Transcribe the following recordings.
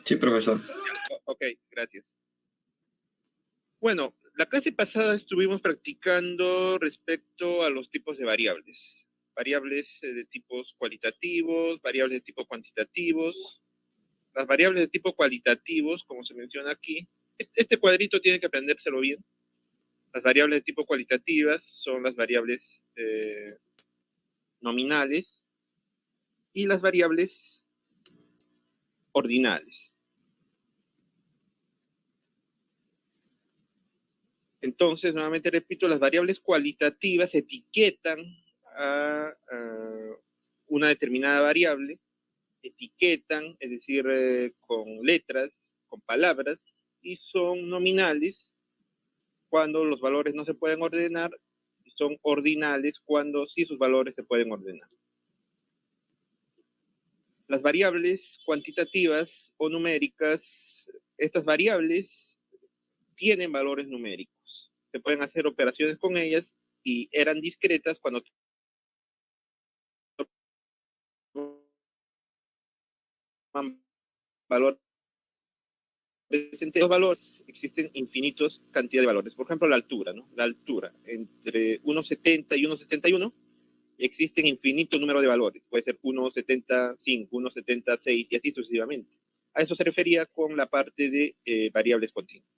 Sí, profesor. Ok, gracias. Bueno, la clase pasada estuvimos practicando respecto a los tipos de variables. Variables de tipos cualitativos, variables de tipo cuantitativos. Las variables de tipo cualitativos, como se menciona aquí, este cuadrito tiene que aprendérselo bien. Las variables de tipo cualitativas son las variables nominales y las variables ordinales. Entonces, nuevamente repito, las variables cualitativas etiquetan a una determinada variable, etiquetan, es decir, con letras, con palabras, y son nominales cuando los valores no se pueden ordenar, y son ordinales cuando sí sus valores se pueden ordenar. Las variables cuantitativas o numéricas, estas variables tienen valores numéricos. Se pueden hacer operaciones con ellas y eran discretas cuando toman valores entre los valores existen infinitos cantidad de valores. Por ejemplo, la altura, ¿no? La altura entre 1,70 y 1,71 existen infinito número de valores. Puede ser 1,75, 1,76 y así sucesivamente. A eso se refería con la parte de variables continuas.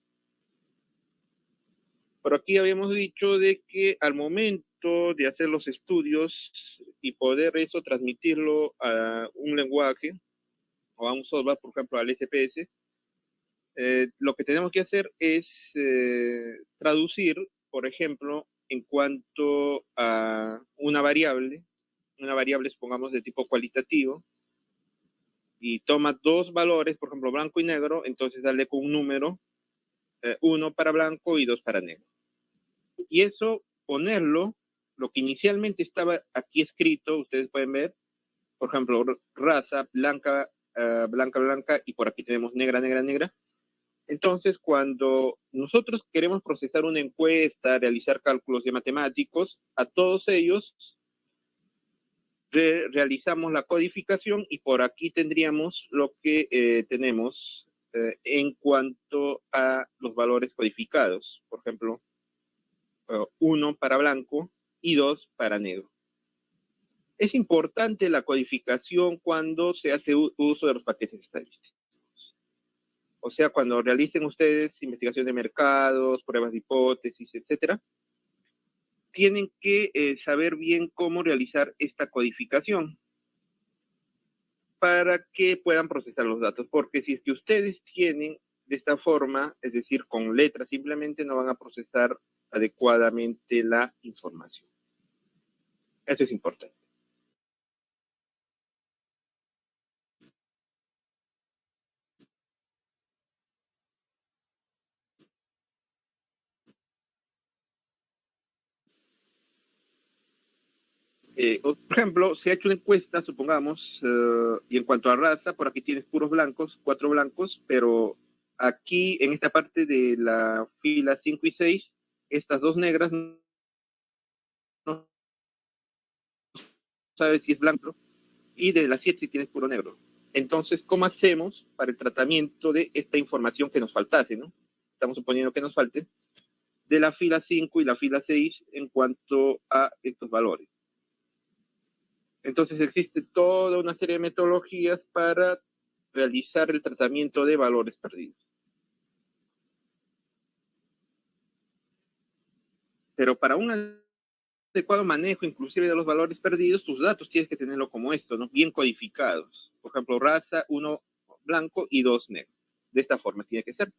Por aquí habíamos dicho de que al momento de hacer los estudios y poder eso transmitirlo a un lenguaje o a un software, por ejemplo al SPS, lo que tenemos que hacer es traducir, por ejemplo, en cuanto a una variable supongamos de tipo cualitativo, y toma dos valores, por ejemplo, blanco y negro, entonces dale con un número, 1 para blanco y 2 para negro. Y eso, ponerlo, lo que inicialmente estaba aquí escrito, ustedes pueden ver, por ejemplo, raza, blanca, blanca, blanca, y por aquí tenemos negra, negra, negra. Entonces, cuando nosotros queremos procesar una encuesta, realizar cálculos de matemáticos, a todos ellos realizamos la codificación y por aquí tendríamos lo que tenemos en cuanto a los valores codificados. Por ejemplo, 1 para blanco y 2 para negro. Es importante la codificación cuando se hace uso de los paquetes estadísticos. O sea, cuando realicen ustedes investigación de mercados, pruebas de hipótesis, etcétera, tienen que saber bien cómo realizar esta codificación para que puedan procesar los datos. Porque si es que ustedes tienen de esta forma, es decir, con letras, simplemente no van a procesar adecuadamente la información. Eso es importante. Por ejemplo, se ha hecho una encuesta, supongamos, y en cuanto a raza, por aquí tienes puros blancos, 4 blancos, pero aquí en esta parte de la fila 5 y 6, estas 2 negras no sabes si es blanco, y de las 7 si tienes puro negro. Entonces, ¿cómo hacemos para el tratamiento de esta información que nos faltase, ¿no? Estamos suponiendo que nos falte, de la fila 5 y la fila 6 en cuanto a estos valores. Entonces existe toda una serie de metodologías para realizar el tratamiento de valores perdidos. Pero para un adecuado manejo, inclusive de los valores perdidos, tus datos tienes que tenerlo como esto, ¿no? Bien codificados. Por ejemplo, raza, 1 blanco y 2 negro. De esta forma tiene que ser.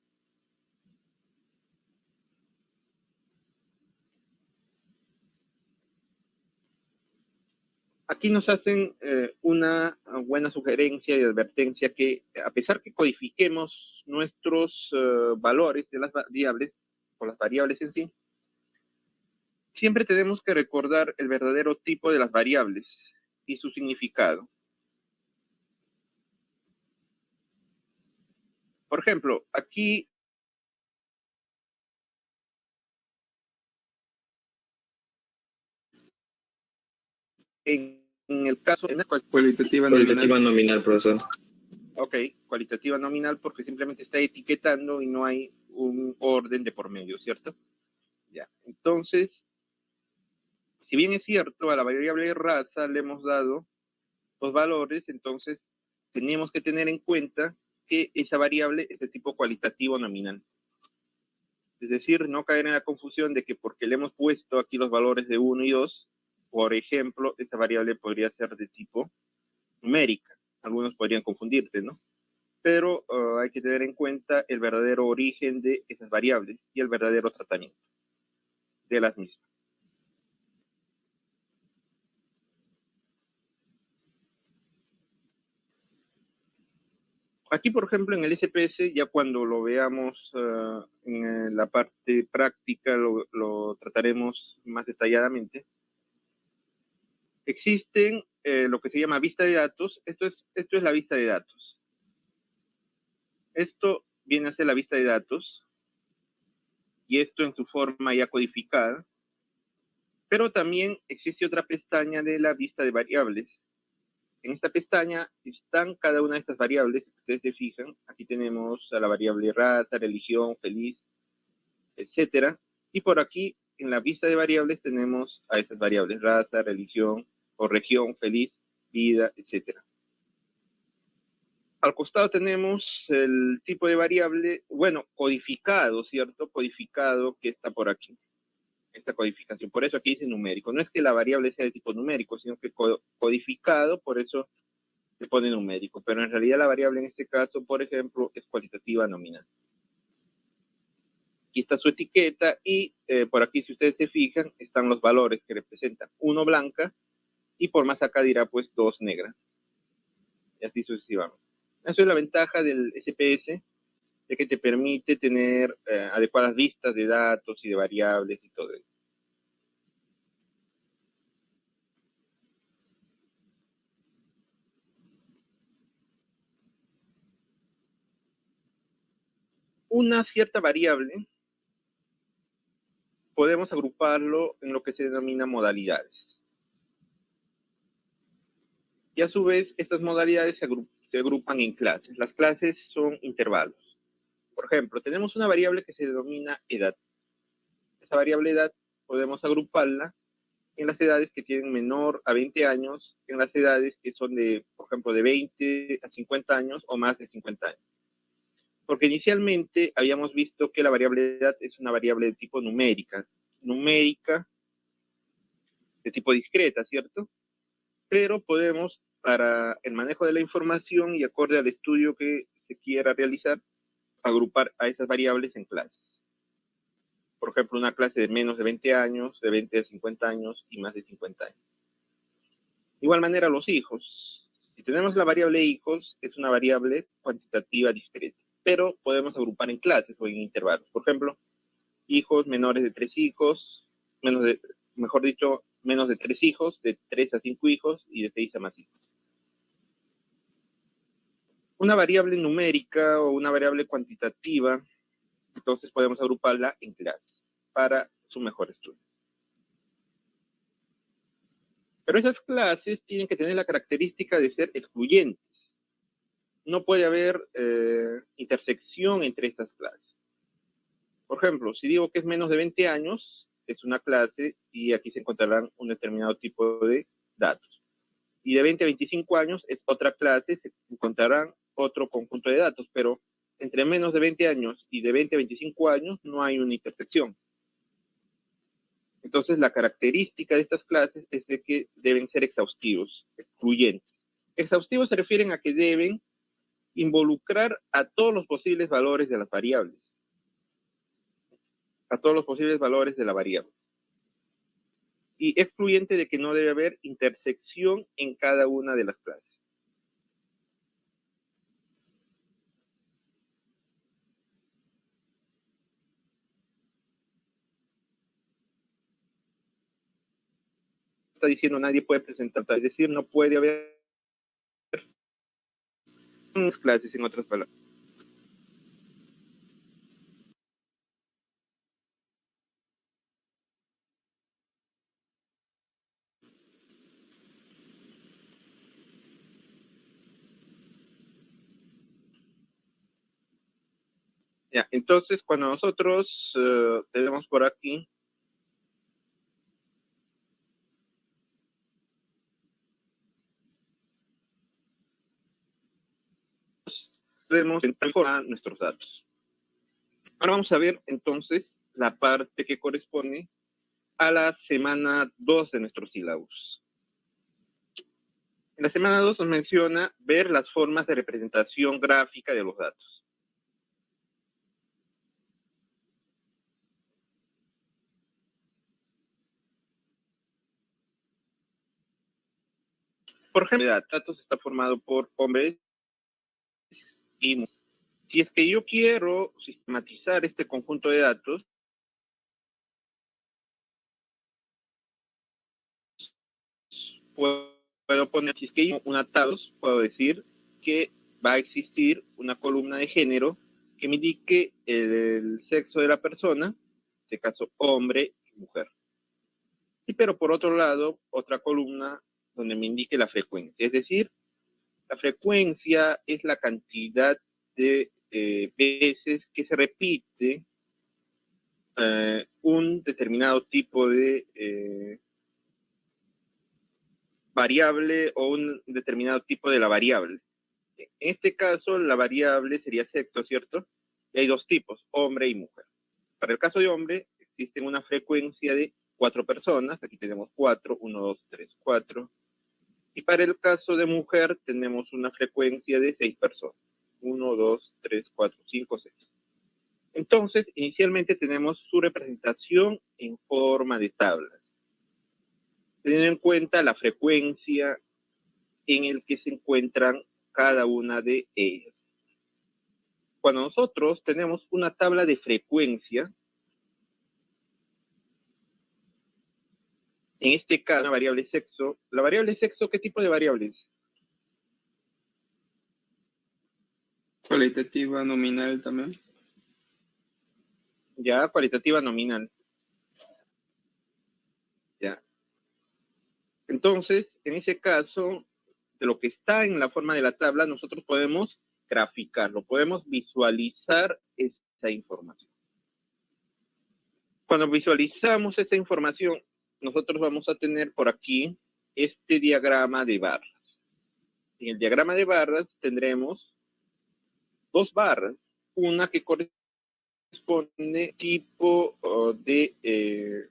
Aquí nos hacen una buena sugerencia y advertencia que a pesar que codifiquemos nuestros valores de las variables, o las variables en sí, siempre tenemos que recordar el verdadero tipo de las variables y su significado. Por ejemplo, aquí en el caso de Cualitativa nominal, profesor. Ok, cualitativa nominal porque simplemente está etiquetando y no hay un orden de por medio, ¿cierto? Ya, entonces, si bien es cierto, a la variable raza le hemos dado los valores, entonces tenemos que tener en cuenta que esa variable es de tipo cualitativo nominal. Es decir, no caer en la confusión de que porque le hemos puesto aquí los valores de 1 y 2, por ejemplo, esta variable podría ser de tipo numérica. Algunos podrían confundirse, ¿no? Pero hay que tener en cuenta el verdadero origen de esas variables y el verdadero tratamiento de las mismas. Aquí, por ejemplo, en el SPS, ya cuando lo veamos en la parte práctica, lo trataremos más detalladamente. Existen lo que se llama vista de datos. Esto es la vista de datos. Esto viene a ser la vista de datos y esto en su forma ya codificada. Pero también existe otra pestaña de la vista de variables. En esta pestaña están cada una de estas variables. Si ustedes se fijan, aquí tenemos a la variable raza, religión, feliz, etcétera. Y por aquí, en la vista de variables, tenemos a estas variables, raza, religión o región, feliz, vida, etcétera. Al costado tenemos el tipo de variable, bueno, codificado, ¿cierto? Codificado que está por aquí, esta codificación. Por eso aquí dice numérico. No es que la variable sea de tipo numérico, sino que codificado, por eso se pone numérico. Pero en realidad la variable en este caso, por ejemplo, es cualitativa nominal. Aquí está su etiqueta y por aquí, si ustedes se fijan, están los valores que representan. 1 blanca y por más acá dirá pues 2 negra. Y así sucesivamente. Eso es la ventaja del SPS, de que te permite tener adecuadas vistas de datos y de variables y todo eso. Una cierta variable podemos agruparlo en lo que se denomina modalidades. Y a su vez, estas modalidades se agrupan en clases. Las clases son intervalos. Por ejemplo, tenemos una variable que se denomina edad. Esa variable edad podemos agruparla en las edades que tienen menor a 20 años, en las edades que son de, por ejemplo, de 20 a 50 años o más de 50 años. Porque inicialmente habíamos visto que la variable edad es una variable de tipo numérica, de tipo discreta, ¿cierto? Pero podemos, para el manejo de la información y acorde al estudio que se quiera realizar, agrupar a esas variables en clases. Por ejemplo, una clase de menos de 20 años, de 20 a 50 años y más de 50 años. De igual manera, los hijos. Si tenemos la variable hijos, es una variable cuantitativa discreta, pero podemos agrupar en clases o en intervalos. Por ejemplo, hijos menores de 3 hijos, mejor dicho, menos de 3 hijos, de 3 a 5 hijos y de 6 a más hijos. Una variable numérica o una variable cuantitativa, entonces podemos agruparla en clases para su mejor estudio. Pero esas clases tienen que tener la característica de ser excluyentes. No puede haber intersección entre estas clases. Por ejemplo, si digo que es menos de 20 años, es una clase y aquí se encontrarán un determinado tipo de datos. Y de 20 a 25 años es otra clase, se encontrarán otro conjunto de datos, pero entre menos de 20 años y de 20 a 25 años no hay una intersección. Entonces, la característica de estas clases es de que deben ser exhaustivos, excluyentes. Exhaustivos se refieren a que deben involucrar a todos los posibles valores de las variables, a todos los posibles valores de la variable. Y excluyente de que no debe haber intersección en cada una de las clases. Está diciendo nadie puede presentar, es decir, no puede haber unas clases en otras palabras. Ya, entonces, cuando nosotros tenemos por aquí, podemos transformar nuestros datos. Ahora vamos a ver entonces la parte que corresponde a la semana 2 de nuestros sílabos. En la semana 2 nos menciona ver las formas de representación gráfica de los datos. Por ejemplo, el datos está formado por hombres y mujeres. Si es que yo quiero sistematizar este conjunto de datos, puedo poner, si es que hay una tabla, puedo decir que va a existir una columna de género que me indique el sexo de la persona, en este caso hombre y mujer. Y pero por otro lado, otra columna donde me indique la frecuencia, es decir, la frecuencia es la cantidad de veces que se repite un determinado tipo de variable o un determinado tipo de la variable. En este caso, la variable sería sexo, ¿cierto? Y hay dos tipos, hombre y mujer. Para el caso de hombre, existe una frecuencia de 4 personas. Aquí tenemos 4, 1, 2, 3, 4. Y para el caso de mujer, tenemos una frecuencia de 6 personas. 1, 2, 3, 4, 5, 6. Entonces, inicialmente tenemos su representación en forma de tablas. Teniendo en cuenta la frecuencia en el que se encuentran cada una de ellas. Cuando nosotros tenemos una tabla de frecuencia, en este caso, una variable sexo, la variable sexo, ¿qué tipo de variable es? Cualitativa, nominal también. Ya, cualitativa nominal. Ya. Entonces, en ese caso, de lo que está en la forma de la tabla, nosotros podemos graficarlo, podemos visualizar esa información. Cuando visualizamos esta información, nosotros vamos a tener por aquí este diagrama de barras. En el diagrama de barras tendremos dos barras, una que corresponde tipo de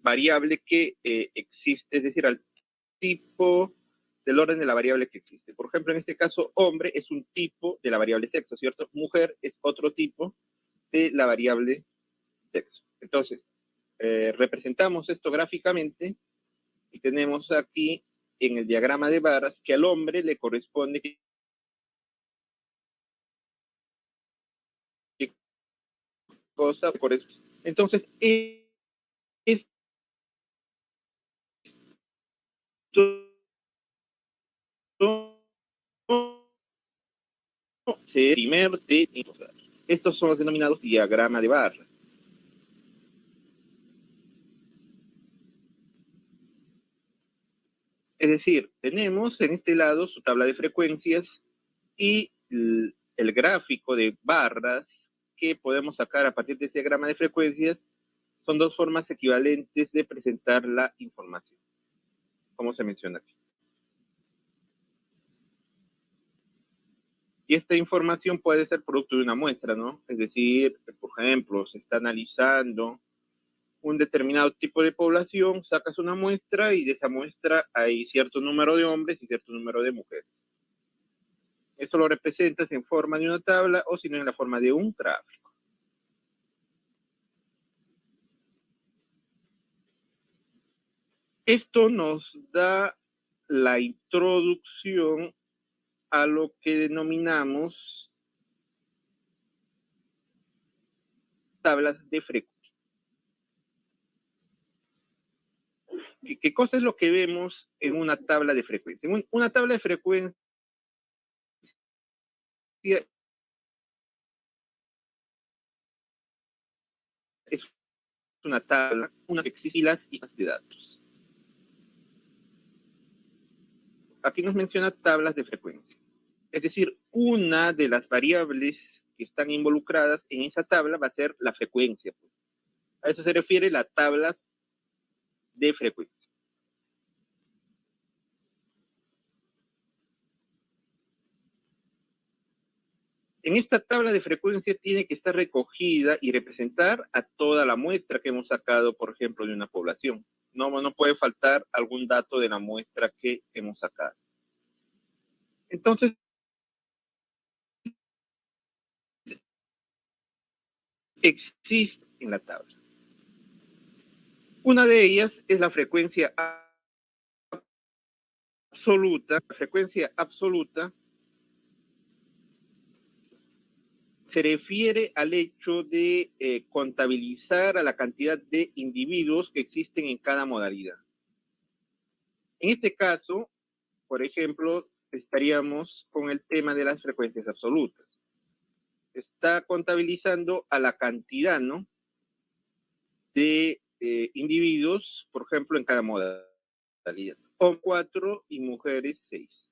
variable que existe, es decir, al tipo del orden de la variable que existe. Por ejemplo, en este caso, hombre es un tipo de la variable sexo, ¿cierto? Mujer es otro tipo de la variable sexo. Entonces, representamos esto gráficamente y tenemos aquí en el diagrama de barras que al hombre le corresponde qué cosa por eso. Entonces, esto se primer de estos son los denominados diagrama de barras. Es decir, tenemos en este lado su tabla de frecuencias y el gráfico de barras que podemos sacar a partir de este diagrama de frecuencias son dos formas equivalentes de presentar la información, como se menciona aquí. Y esta información puede ser producto de una muestra, ¿no? Es decir, por ejemplo, se está analizando un determinado tipo de población, sacas una muestra y de esa muestra hay cierto número de hombres y cierto número de mujeres. Esto lo representas en forma de una tabla o si no en la forma de un gráfico. Esto nos da la introducción a lo que denominamos tablas de frecuencia. ¿Qué cosa es lo que vemos en una tabla de frecuencia? Una tabla de frecuencia es una tabla, una que existe filas y de datos. Aquí nos menciona tablas de frecuencia. Es decir, una de las variables que están involucradas en esa tabla va a ser la frecuencia. A eso se refiere la tabla de frecuencia. En esta tabla de frecuencia tiene que estar recogida y representar a toda la muestra que hemos sacado, por ejemplo, de una población. No puede faltar algún dato de la muestra que hemos sacado. Entonces, existe en la tabla. Una de ellas es la frecuencia absoluta. La frecuencia absoluta se refiere al hecho de contabilizar a la cantidad de individuos que existen en cada modalidad. En este caso, por ejemplo, estaríamos con el tema de las frecuencias absolutas. Está contabilizando a la cantidad, ¿no?, de individuos, por ejemplo, en cada modalidad. Hombres 4 y mujeres 6.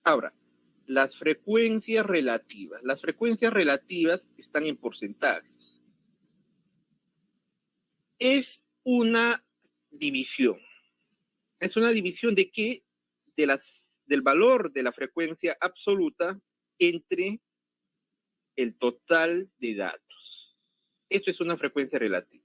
Ahora, las frecuencias relativas. Las frecuencias relativas están en porcentajes. Es una división. ¿Es una división de qué? Del valor de la frecuencia absoluta entre el total de datos. Eso es una frecuencia relativa.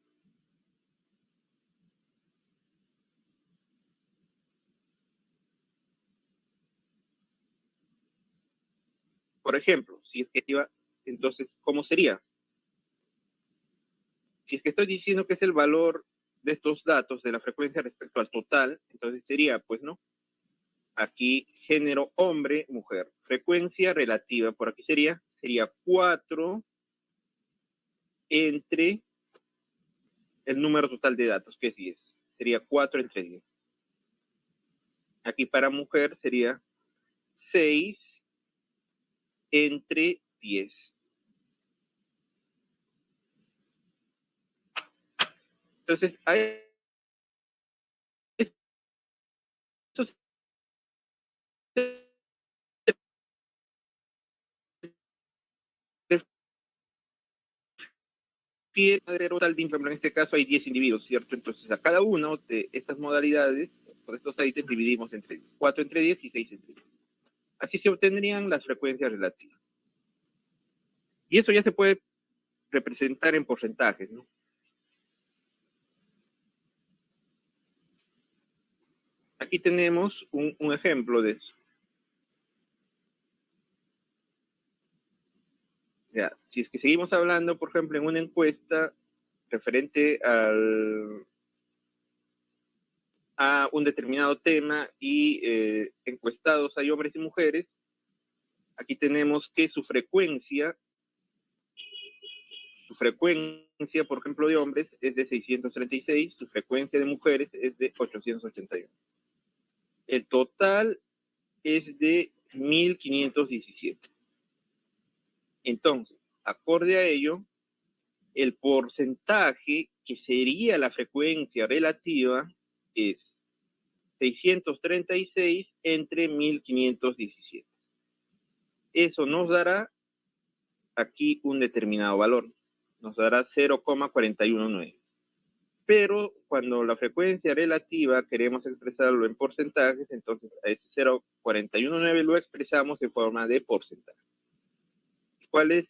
Por ejemplo, si es que iba, entonces, ¿cómo sería? Si es que estoy diciendo que es el valor de estos datos de la frecuencia respecto al total, entonces sería, pues, ¿no? Aquí género hombre, mujer. Frecuencia relativa, por aquí sería 4 entre el número total de datos, que es 10. Sería 4 entre 10. Aquí para mujer sería 6 entre 10. Entonces, a esto se refiere total de, en este caso hay 10 individuos, ¿cierto? Entonces, a cada uno de estas modalidades, por estos ítems, dividimos entre 10. 4 entre 10 y 6 entre 10. Así se obtendrían las frecuencias relativas. Y eso ya se puede representar en porcentajes, ¿no? Aquí tenemos un ejemplo de eso. Ya, si es que seguimos hablando, por ejemplo, en una encuesta referente a un determinado tema y encuestados hay hombres y mujeres, aquí tenemos que su frecuencia, por ejemplo, de hombres es de 636, su frecuencia de mujeres es de 881. El total es de 1517. Entonces, acorde a ello, el porcentaje que sería la frecuencia relativa es 636 entre 1517. Eso nos dará aquí un determinado valor. Nos dará 0,419. Pero cuando la frecuencia relativa queremos expresarlo en porcentajes, entonces a ese 0,419 lo expresamos en forma de porcentaje. ¿Cuál es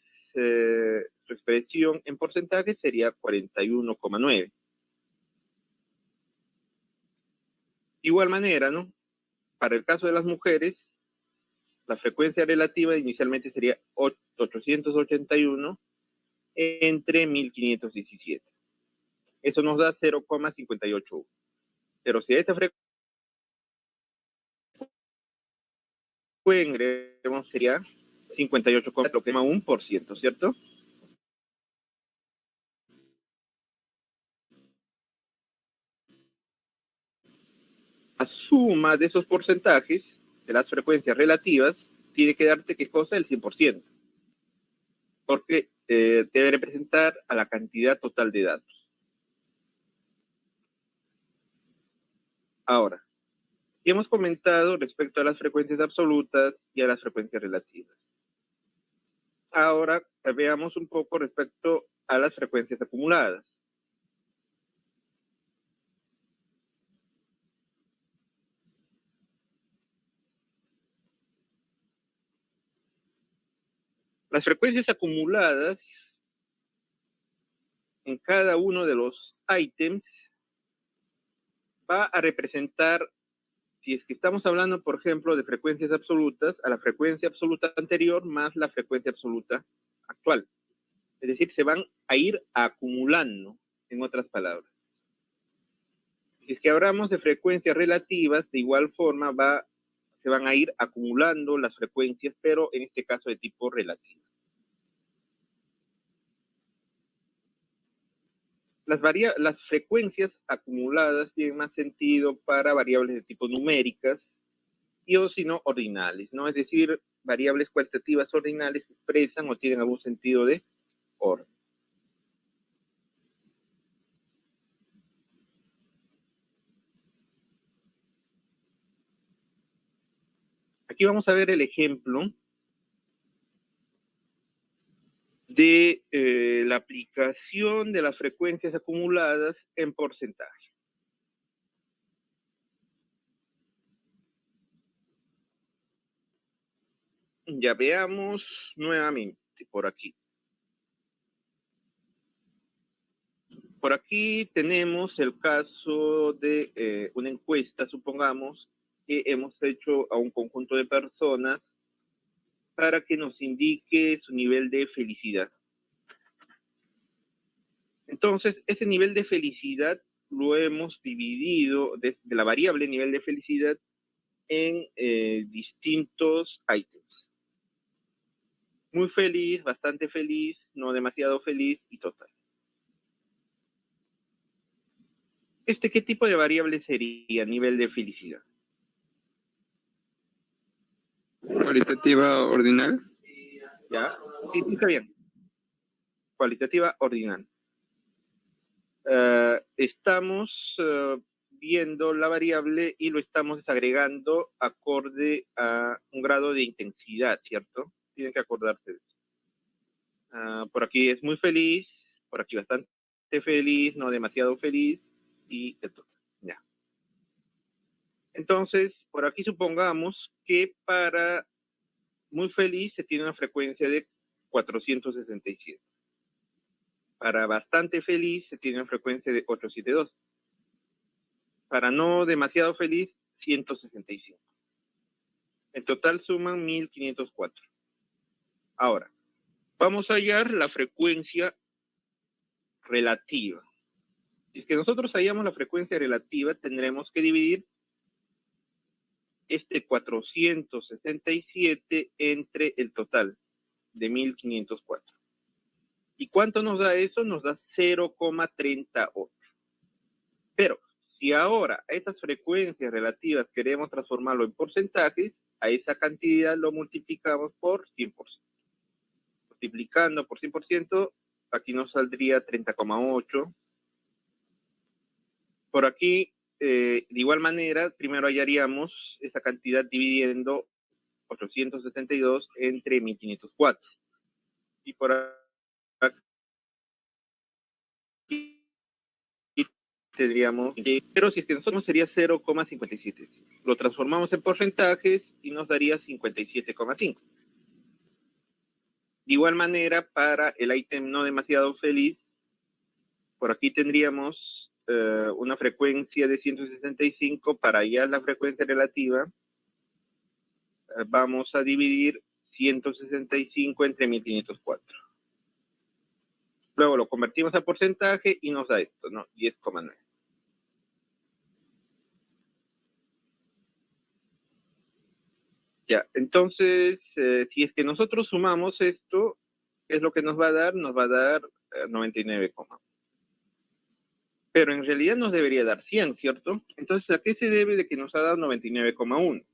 su expresión en porcentaje? Sería 41,9. De igual manera, ¿no? Para el caso de las mujeres, la frecuencia relativa inicialmente sería 881 entre 1517. Eso nos da 0,581. Pero si a esta frecuencia agregamos sería 58,1%, ¿cierto? La suma de esos porcentajes de las frecuencias relativas tiene que darte qué cosa, el 100%, porque debe representar a la cantidad total de datos. Ahora, Y hemos comentado respecto a las frecuencias absolutas y a las frecuencias relativas. Ahora veamos un poco respecto a las frecuencias acumuladas. Las frecuencias acumuladas en cada uno de los ítems va a representar, si es que estamos hablando, por ejemplo, de frecuencias absolutas, a la frecuencia absoluta anterior más la frecuencia absoluta actual. Es decir, se van a ir acumulando, en otras palabras. Si es que hablamos de frecuencias relativas, de igual forma se van a ir acumulando las frecuencias, pero en este caso de tipo relativo. Las frecuencias acumuladas tienen más sentido para variables de tipo numéricas y o si no ordinales, ¿no? Es decir, variables cualitativas ordinales que expresan o tienen algún sentido de orden. Aquí vamos a ver el ejemplo de la aplicación de las frecuencias acumuladas en porcentaje. Ya veamos nuevamente por aquí. Por aquí tenemos el caso de una encuesta, supongamos, que hemos hecho a un conjunto de personas para que nos indique su nivel de felicidad. Entonces, ese nivel de felicidad lo hemos dividido de la variable nivel de felicidad en distintos ítems. Muy feliz, bastante feliz, no demasiado feliz y total. ¿Qué tipo de variable sería nivel de felicidad? Cualitativa ordinal. ¿Ya? Sí, está bien. Cualitativa ordinal. Estamos viendo la variable y lo estamos desagregando acorde a un grado de intensidad, ¿cierto? Tienen que acordarse de eso. Por aquí es muy feliz, por aquí bastante feliz, no demasiado feliz y esto. Ya. Entonces, por aquí supongamos que para muy feliz se tiene una frecuencia de 467. Para bastante feliz se tiene una frecuencia de 872. Para no demasiado feliz, 165. En total suman 1504. Ahora, vamos a hallar la frecuencia relativa. Si es que nosotros hallamos la frecuencia relativa, tendremos que dividir este 467 entre el total de 1504. ¿Y cuánto nos da eso? Nos da 0,38. Pero si ahora a estas frecuencias relativas queremos transformarlo en porcentajes, a esa cantidad lo multiplicamos por 100%. Multiplicando por 100%, aquí nos saldría 30,8. Por aquí, de igual manera, primero hallaríamos esa cantidad dividiendo 872 entre 1504. Y por aquí tendríamos, pero si es que nosotros sería 0,57. Lo transformamos en porcentajes y nos daría 57,5. De igual manera, para el ítem no demasiado feliz, por aquí tendríamos una frecuencia de 165. Para hallar la frecuencia relativa, vamos a dividir 165 entre 1504. Luego lo convertimos a porcentaje y nos da esto, ¿no? 10,9. Ya, entonces, si es que nosotros sumamos esto, ¿qué es lo que nos va a dar? Nos va a dar 99, pero en realidad nos debería dar 100, ¿cierto? Entonces, ¿a qué se debe de que nos ha dado 99,1?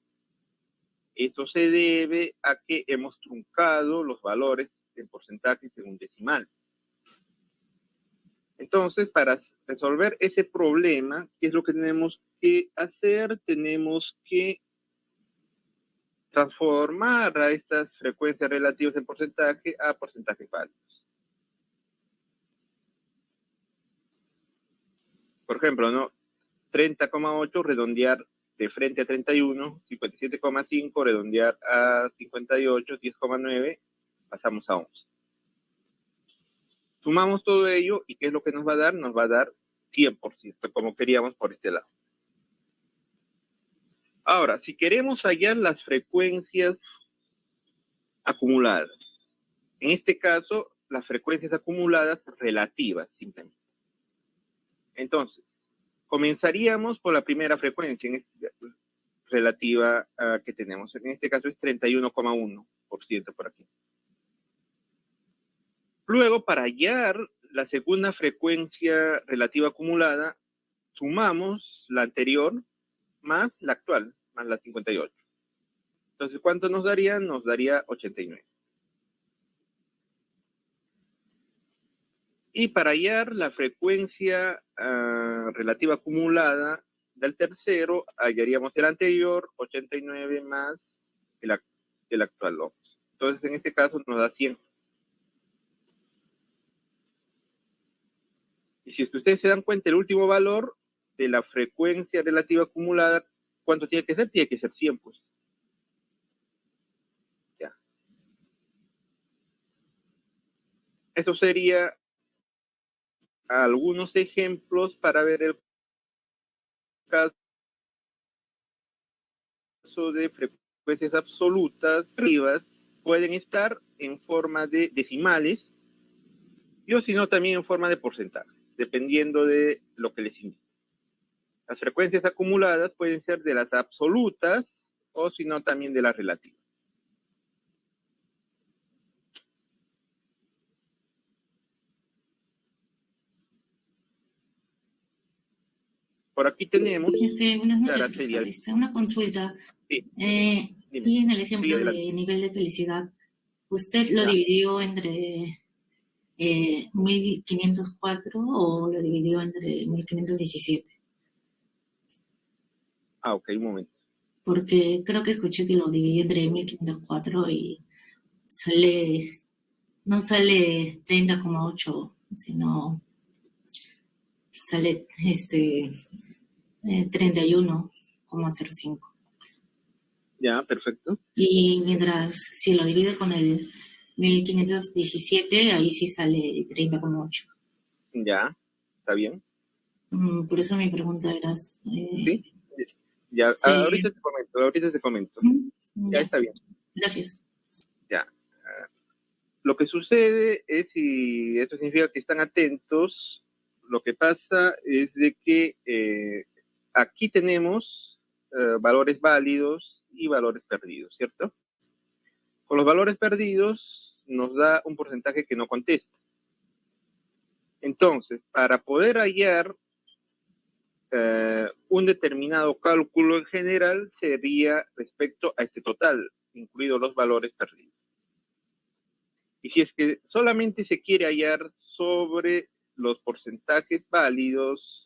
Esto se debe a que hemos truncado los valores en porcentajes en un decimal. Entonces, para resolver ese problema, ¿qué es lo que tenemos que hacer? Tenemos que transformar a estas frecuencias relativas en porcentaje a porcentajes válidos. Por ejemplo, ¿no? 30,8 redondear de frente a 31, 57,5 redondear a 58, 10,9, pasamos a 11. Sumamos todo ello y ¿qué es lo que nos va a dar? Nos va a dar 100%, como queríamos por este lado. Ahora, si queremos hallar las frecuencias acumuladas, en este caso, las frecuencias acumuladas relativas, simplemente. Entonces, comenzaríamos por la primera frecuencia relativa que tenemos. En este caso es 31,1% por aquí. Luego, para hallar la segunda frecuencia relativa acumulada, sumamos la anterior más la actual, más la 58. Entonces, ¿cuánto nos daría? Nos daría 89. Y para hallar la frecuencia relativa acumulada del tercero, hallaríamos el anterior, 89 más el actual 11. Entonces, en este caso nos da 100. Y si ustedes se dan cuenta, el último valor de la frecuencia relativa acumulada, ¿cuánto tiene que ser? Tiene que ser 100, pues. Ya. Eso sería algunos ejemplos para ver el caso de frecuencias absolutas pueden estar en forma de decimales y o si no también en forma de porcentaje, dependiendo de lo que les indique. Las frecuencias acumuladas pueden ser de las absolutas o si no también de las relativas. Por aquí tenemos... Buenas noches, Araceli. profesor. Una consulta. Sí. Y en el ejemplo Sí, de nivel de felicidad, ¿usted lo ya. dividió entre 1504 o lo dividió entre 1517? Ah, ok, un momento. Porque creo que escuché que lo dividí entre 1504 y no sale 30,8, sino sale 31,05. Ya, perfecto. Y mientras, si lo divide con el 1517, ahí sí sale 30,8. Ya, está bien. Por eso mi pregunta era... ¿Sí? Ya, sí. ahorita te comento. Ya está bien. Gracias. Ya. Lo que sucede es, y esto significa que están atentos, lo que pasa es de que aquí tenemos valores válidos y valores perdidos, ¿cierto? Con los valores perdidos nos da un porcentaje que no contesta. Entonces, para poder hallar un determinado cálculo en general sería respecto a este total, incluidos los valores perdidos. Y si es que solamente se quiere hallar sobre los porcentajes válidos,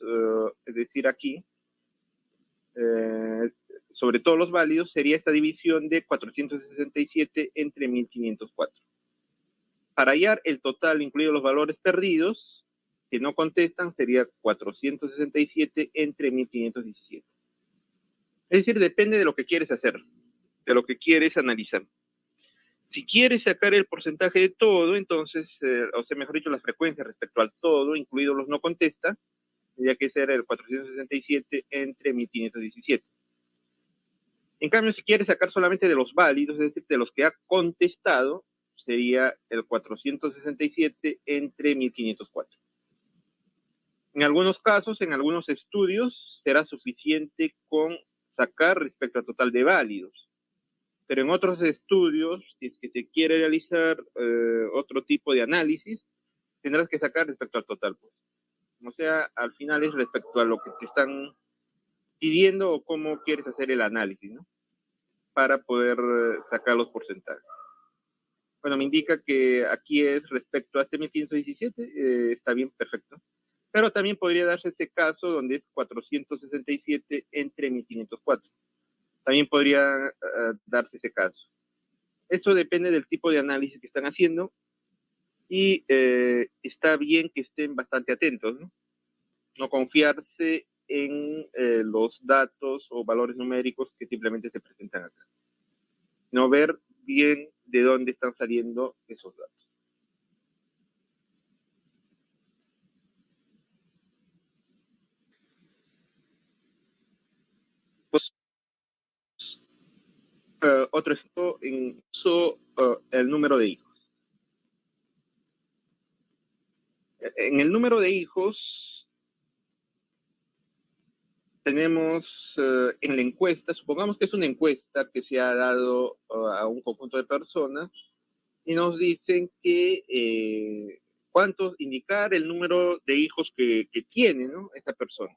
es decir, aquí, sobre todos los válidos, sería esta división de 467 entre 1504. Para hallar el total, incluidos los valores perdidos, que no contestan, sería 467 entre 1517. Es decir, depende de lo que quieres hacer, de lo que quieres analizar. Si quieres sacar el porcentaje de todo, entonces, o sea, mejor dicho, las frecuencias respecto al todo, incluidos los no contesta, tendría que ser el 467 entre 1517. En cambio, si quieres sacar solamente de los válidos, es decir, de los que ha contestado, sería el 467 entre 1504. En algunos casos, en algunos estudios, será suficiente con sacar respecto al total de válidos. Pero en otros estudios, si es que se quiere realizar otro tipo de análisis, tendrás que sacar respecto al total. Pues. O sea, al final es respecto a lo que te están pidiendo o cómo quieres hacer el análisis, ¿no? Para poder sacar los porcentajes. Bueno, me indica que aquí es respecto a este 1517, está bien, perfecto. Pero también podría darse ese caso donde es 467 entre 1504. También podría darse ese caso. Esto depende del tipo de análisis que están haciendo y está bien que estén bastante atentos, ¿no? No confiarse en los datos o valores numéricos que simplemente se presentan acá. No ver bien de dónde están saliendo esos datos. Pues, otro ejemplo, el número de hijos. En el número de hijos tenemos en la encuesta, supongamos que es una encuesta que se ha dado a un conjunto de personas y nos dicen que indicar el número de hijos que tiene, ¿no?, esta persona.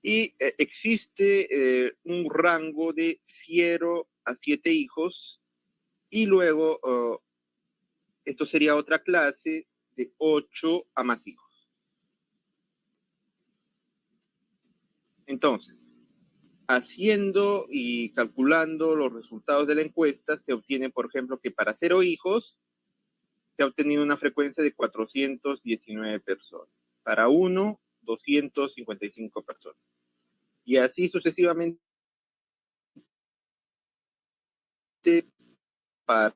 Y existe un rango de 0 a 7 hijos y luego esto sería otra clase de 8 a más hijos. Entonces, haciendo y calculando los resultados de la encuesta, se obtiene, por ejemplo, que para 0 hijos se ha obtenido una frecuencia de 419 personas. Para 1, 255 personas. Y así sucesivamente para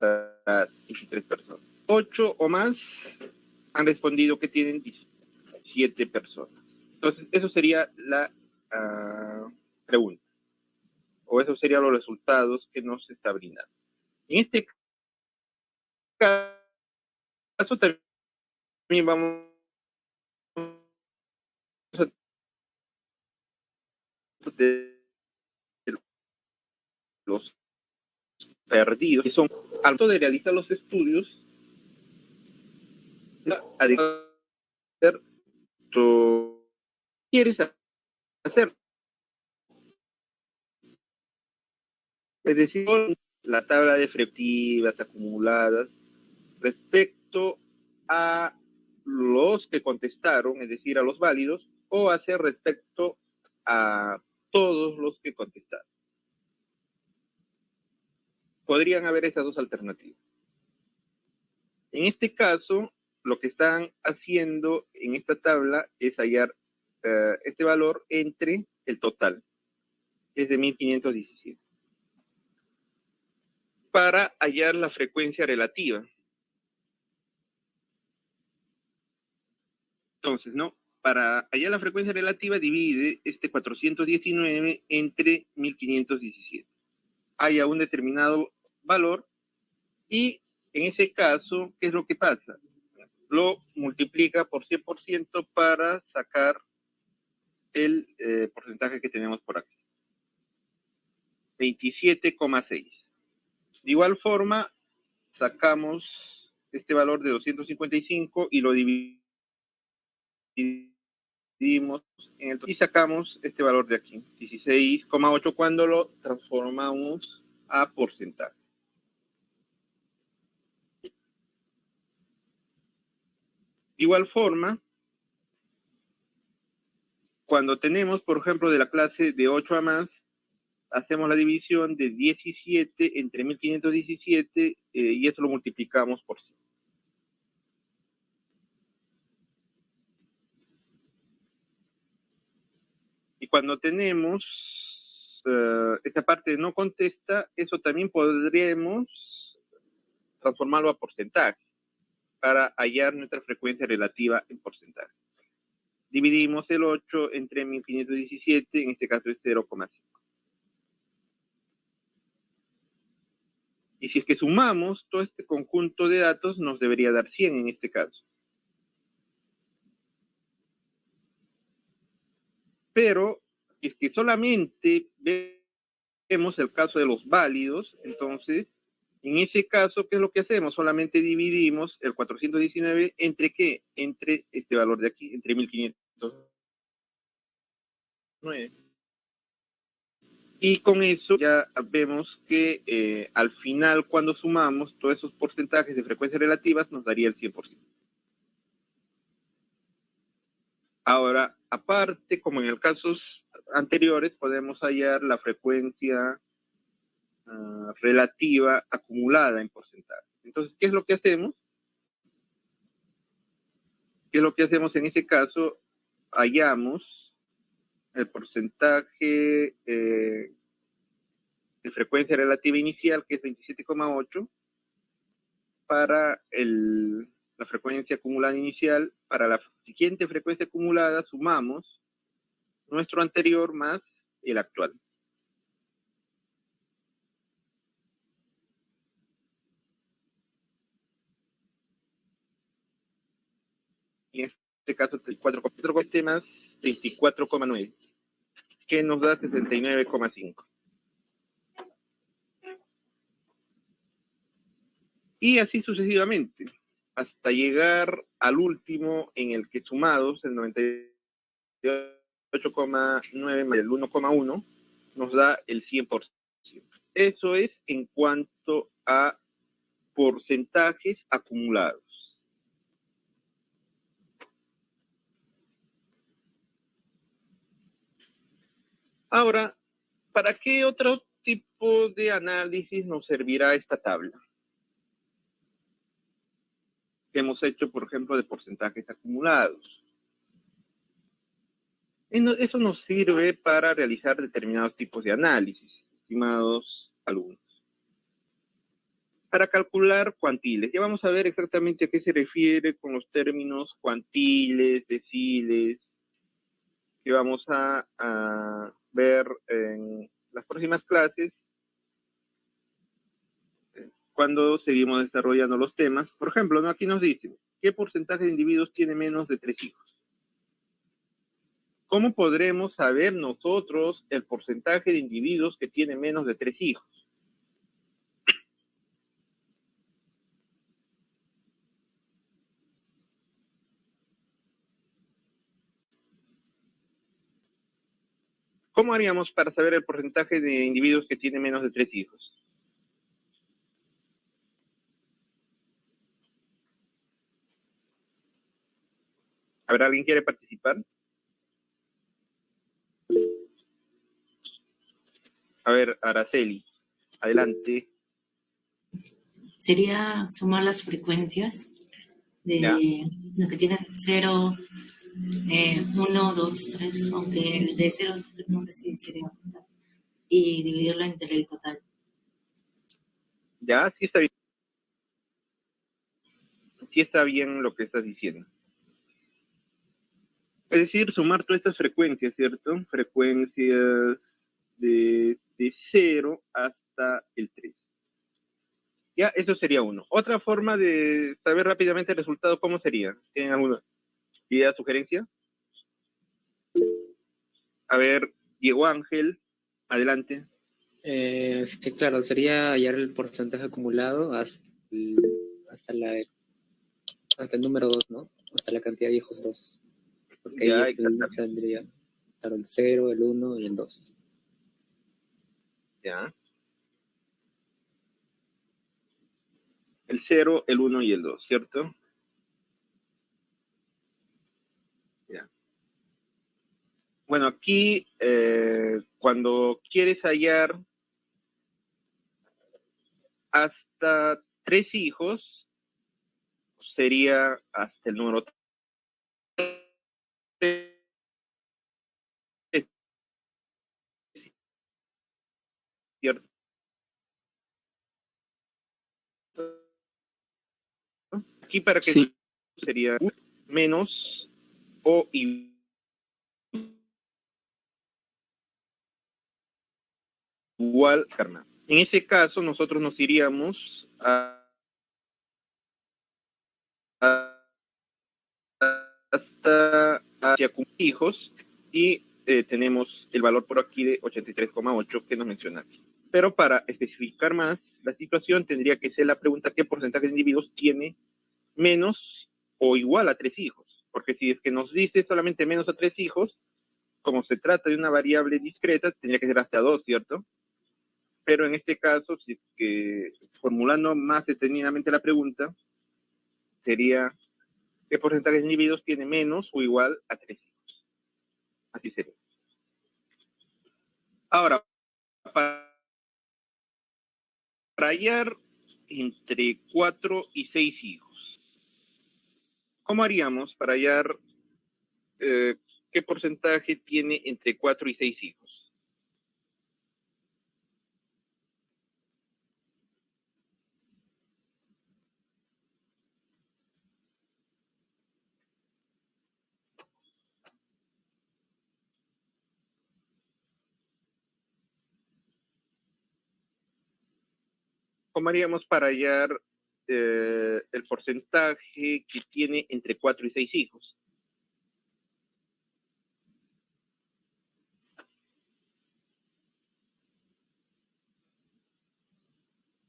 23 personas. 8 o más han respondido que tienen 17 personas. Entonces, eso sería la pregunta. O esos serían los resultados que nos está brindando. En este caso también vamos a tener los perdidos, que son al momento de realizar los estudios, a hacer tú quieres hacer. Es decir, la tabla de efectivas acumuladas respecto a los que contestaron, es decir, a los válidos, o hacer respecto a todos los que contestaron. Podrían haber esas dos alternativas. En este caso, lo que están haciendo en esta tabla es hallar este valor entre el total, es de 1517, para hallar la frecuencia relativa. Entonces, ¿no? Para hallar la frecuencia relativa, divide este 419 entre 1517. Haya un determinado valor y en ese caso, ¿qué es lo que pasa? Lo multiplica por 100% para sacar el porcentaje que tenemos por aquí. 27,6. De igual forma, sacamos este valor de 255 y lo dividimos en el, y sacamos este valor de aquí, 16,8, cuando lo transformamos a porcentaje. De igual forma, cuando tenemos, por ejemplo, de la clase de 8 a más, hacemos la división de 17 entre 1517 y eso lo multiplicamos por 100. Y cuando tenemos esta parte de no contesta, eso también podríamos transformarlo a porcentaje para hallar nuestra frecuencia relativa en porcentaje. Dividimos el 8 entre 1517, en este caso es 0,5. Y si es que sumamos todo este conjunto de datos, nos debería dar 100 en este caso. Pero si es que solamente vemos el caso de los válidos, entonces, en ese caso, ¿qué es lo que hacemos? Solamente dividimos el 419 entre ¿qué? Entre este valor de aquí, entre 1509. Y con eso ya vemos que al final, cuando sumamos todos esos porcentajes de frecuencias relativas, nos daría el 100%. Ahora, aparte, como en el casos anteriores, podemos hallar la frecuencia relativa acumulada en porcentaje. Entonces, ¿qué es lo que hacemos? ¿Qué es lo que hacemos en ese caso? Hallamos el porcentaje de frecuencia relativa inicial, que es 27,8, para la frecuencia acumulada inicial. Para la siguiente frecuencia acumulada sumamos nuestro anterior más el actual. Y en este caso 34,7 más 24,9, que nos da 69,5. Y así sucesivamente, hasta llegar al último en el que sumados, el 98,9 más el 1,1, nos da el 100%. Eso es en cuanto a porcentajes acumulados. Ahora, ¿para qué otro tipo de análisis nos servirá esta tabla? Que hemos hecho, por ejemplo, de porcentajes acumulados. Eso nos sirve para realizar determinados tipos de análisis, estimados alumnos. Para calcular cuantiles, ya vamos a ver exactamente a qué se refiere con los términos cuantiles, deciles, que vamos a ver en las próximas clases, cuando seguimos desarrollando los temas. Por ejemplo, ¿no? Aquí nos dice, ¿qué porcentaje de individuos tiene menos de 3 hijos? ¿Cómo podremos saber nosotros el porcentaje de individuos que tienen menos de 3 hijos? ¿Cómo haríamos para saber el porcentaje de individuos que tienen menos de 3 hijos? ¿Habrá alguien que quiere participar? A ver, Araceli, adelante. Sería sumar las frecuencias de lo que tienen 0, 1, 2, 3, aunque el de 0 no sé si sería contar, y dividirlo entre el total. Ya, sí está bien. Sí está bien lo que estás diciendo. Es decir, sumar todas estas frecuencias, ¿cierto? Frecuencias de 0 hasta el 3. Ya, eso sería uno. Otra forma de saber rápidamente el resultado, ¿cómo sería? ¿Tienen alguna idea, sugerencia? A ver, Diego Ángel, adelante. Sí, claro, sería hallar el porcentaje acumulado hasta el número 2, ¿no? Hasta la cantidad de hijos 2. Porque Ya, ahí saldría, claro, el 0, el 1 y el 2. Ya. El 0, el 1 y el 2, ¿cierto? Ya. Bueno, aquí, cuando quieres hallar hasta 3 hijos, sería hasta el número 3. ¿Cierto? Aquí para que Sí. sería menos o igual carnal. En ese caso, nosotros nos iríamos hasta hacia hijos y tenemos el valor por aquí de 83,8 que nos menciona aquí. Pero para especificar más la situación, tendría que ser la pregunta: ¿qué porcentaje de individuos tiene menos o igual a 3 hijos? Porque si es que nos dice solamente menos a 3 hijos, como se trata de una variable discreta, tendría que ser hasta 2, ¿cierto? Pero en este caso, si es que formulando más detenidamente la pregunta, sería ¿qué porcentaje de individuos tiene menos o igual a 3 hijos? Así sería. Ahora, para hallar entre 4 y 6 hijos, ¿cómo haríamos para hallar qué porcentaje tiene entre 4 y 6 hijos? ¿Cómo haríamos para hallar el porcentaje que tiene entre 4 y 6 hijos?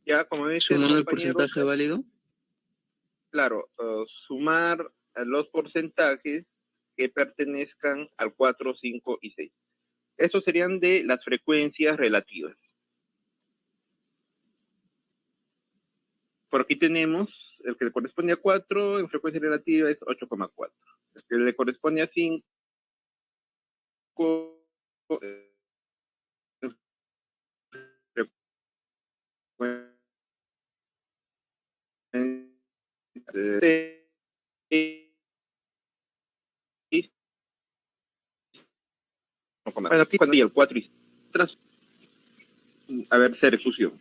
Ya, como dice el Sumando el compañero, porcentaje válido. claro, sumar los porcentajes que pertenezcan al 4, 5 y 6. Estos serían de las frecuencias relativas. Por aquí tenemos el que le corresponde a 4 en frecuencia relativa es 8,4. El que le corresponde a 5 en frecuencia bueno, aquí cuando hay el 4 y tras, a ver, se refusión.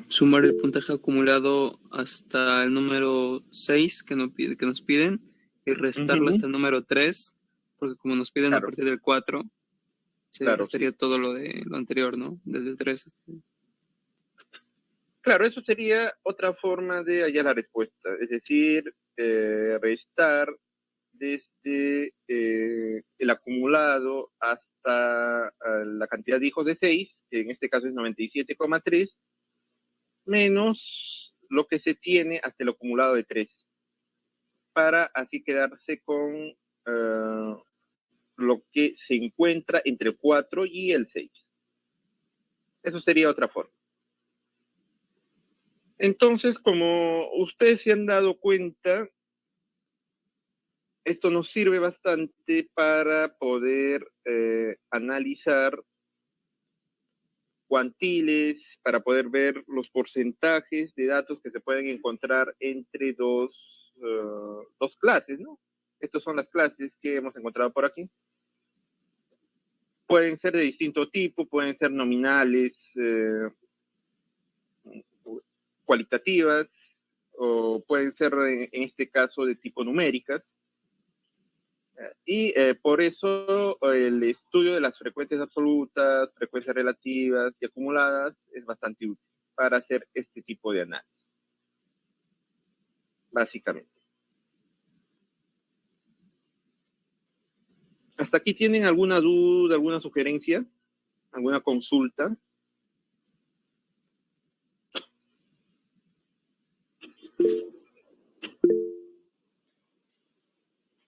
Sumar el puntaje acumulado hasta el número 6 que nos piden y restarlo hasta el número 3, porque como nos piden Claro. a partir del 4, se Claro, restaría sí. todo lo de lo anterior, ¿no? Desde el 3 hasta... Claro, eso sería otra forma de hallar la respuesta, es decir, restar desde el acumulado hasta la cantidad de hijos de 6, que en este caso es 97,3, menos lo que se tiene hasta el acumulado de 3, para así quedarse con lo que se encuentra entre el 4 y el 6. Eso sería otra forma. Entonces, como ustedes se han dado cuenta, esto nos sirve bastante para poder analizar cuantiles, para poder ver los porcentajes de datos que se pueden encontrar entre dos clases, ¿no? Estas son las clases que hemos encontrado por aquí. Pueden ser de distinto tipo, pueden ser nominales, cualitativas, o pueden ser, en este caso, de tipo numéricas. Y por eso el estudio de las frecuencias absolutas, frecuencias relativas y acumuladas es bastante útil para hacer este tipo de análisis, básicamente. ¿Hasta aquí tienen alguna duda, alguna sugerencia, alguna consulta?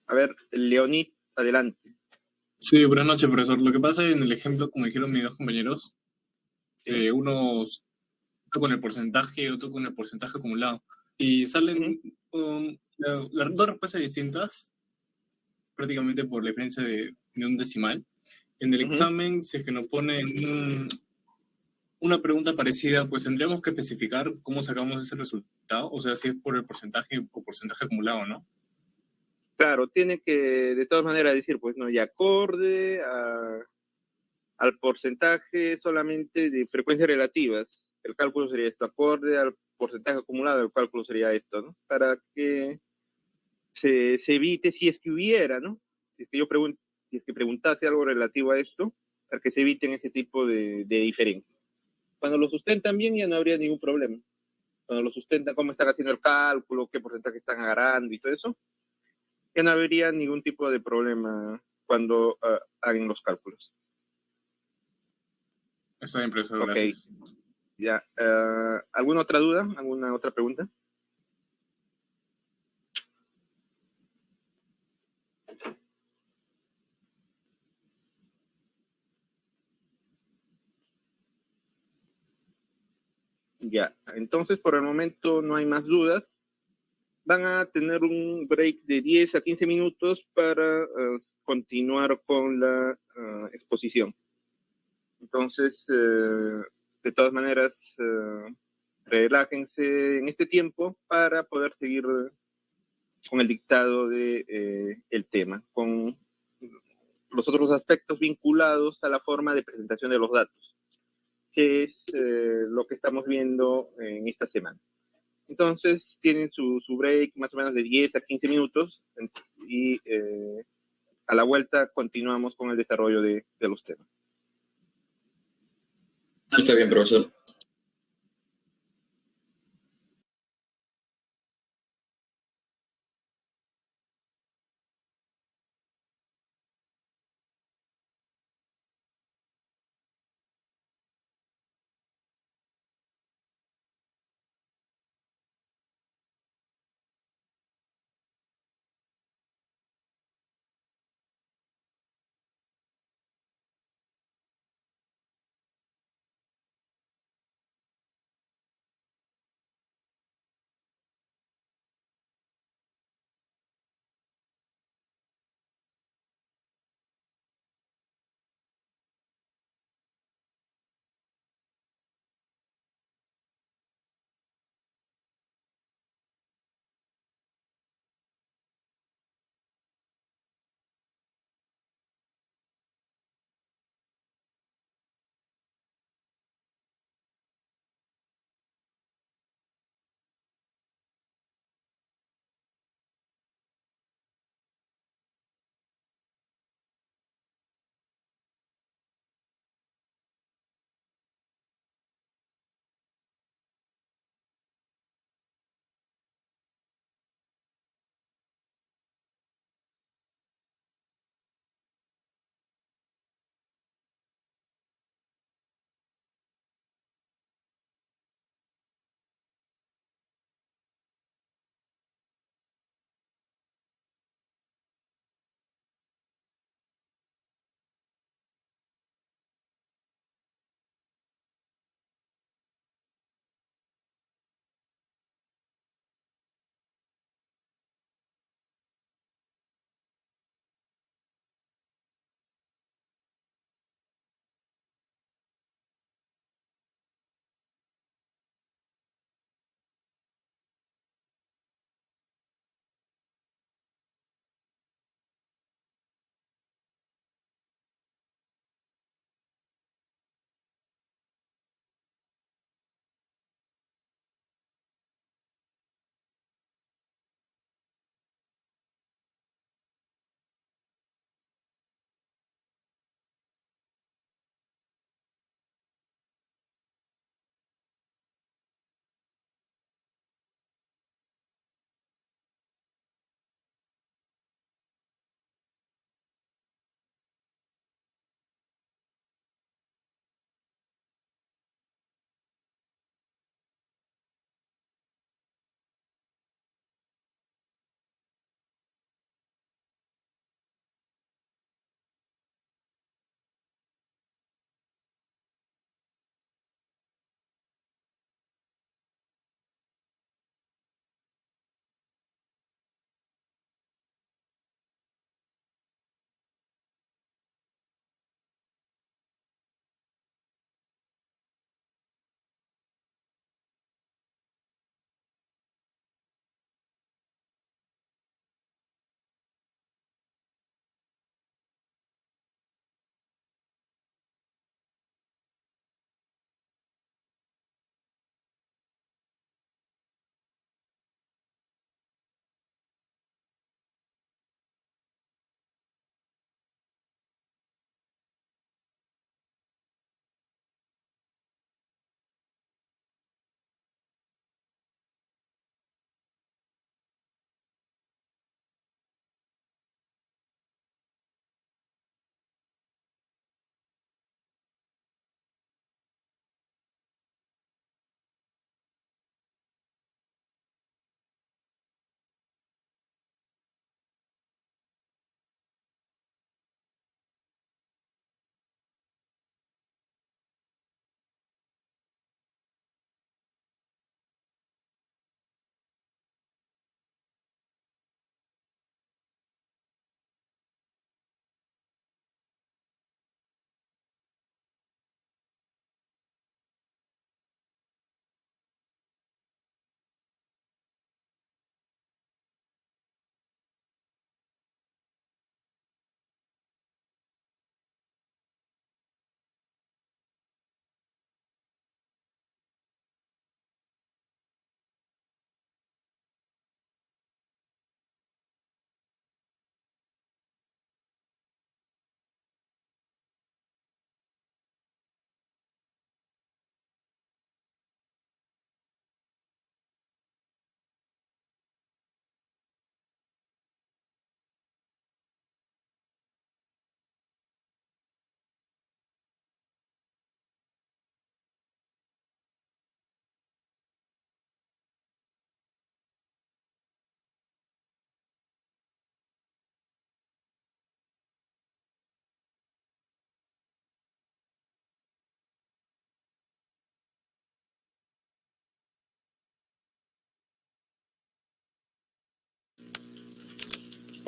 A ver, Leonid, adelante. Sí, buenas noches, profesor. Lo que pasa en el ejemplo, como dijeron mis dos compañeros, Sí. uno con el porcentaje, otro con el porcentaje acumulado. Y salen las dos respuestas distintas, prácticamente por la diferencia de un decimal. En el examen, si es que nos ponen una pregunta parecida, pues tendríamos que especificar cómo sacamos ese resultado, o sea, si es por el porcentaje o porcentaje acumulado, ¿no? Claro, tiene que de todas maneras decir, pues no, y acorde al porcentaje solamente de frecuencias relativas. El cálculo sería esto, acorde al porcentaje acumulado, el cálculo sería esto, ¿no? Para que se evite, si es que hubiera, ¿no? Si es que si es que preguntase algo relativo a esto, para que se eviten ese tipo de diferencias. Cuando lo sustentan bien ya no habría ningún problema. Cuando lo sustentan, cómo están haciendo el cálculo, qué porcentaje están agarrando y todo eso, ya no habría ningún tipo de problema cuando hagan los cálculos. Está bien, profesor, Ok, gracias. ya. ¿Alguna otra duda? ¿Alguna otra pregunta? Ya, entonces por el momento no hay más dudas. Van a tener un break de 10 a 15 minutos para continuar con la exposición. Entonces, de todas maneras, relájense en este tiempo para poder seguir con el dictado de el tema, con los otros aspectos vinculados a la forma de presentación de los datos, que es lo que estamos viendo en esta semana. Entonces, tienen su break más o menos de 10 a 15 minutos y a la vuelta continuamos con el desarrollo de los temas. Está bien, profesor.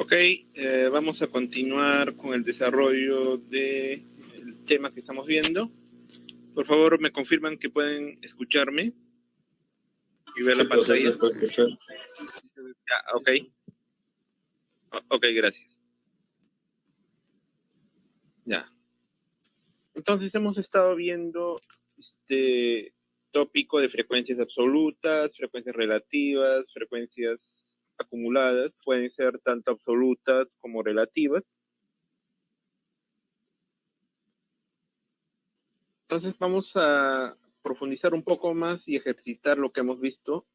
Ok, vamos a continuar con el desarrollo del tema que estamos viendo. Por favor, me confirman que pueden escucharme y ver Sí, la pantalla. profesor, puede escuchar. Ya, ok. Ok, gracias. Ya. Entonces hemos estado viendo este tópico de frecuencias absolutas, frecuencias relativas, frecuencias acumuladas. Pueden ser tanto absolutas como relativas. Entonces vamos a profundizar un poco más y ejercitar lo que hemos visto.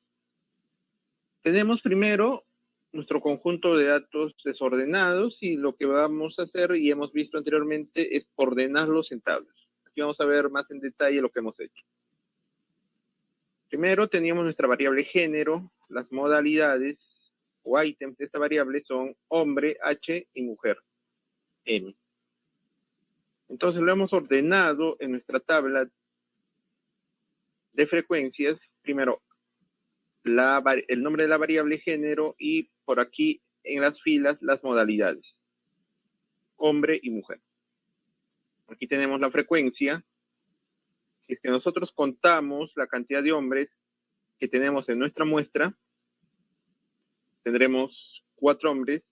Tenemos primero nuestro conjunto de datos desordenados y lo que vamos a hacer y hemos visto anteriormente es ordenarlos en tablas. Aquí vamos a ver más en detalle lo que hemos hecho. Primero teníamos nuestra variable género, las modalidades o ítems de esta variable son hombre, H y mujer, M. Entonces lo hemos ordenado en nuestra tabla de frecuencias, primero el nombre de la variable género y por aquí en las filas las modalidades, hombre y mujer. Aquí tenemos la frecuencia. Si es que nosotros contamos la cantidad de hombres que tenemos en nuestra muestra, tendremos 4 hombres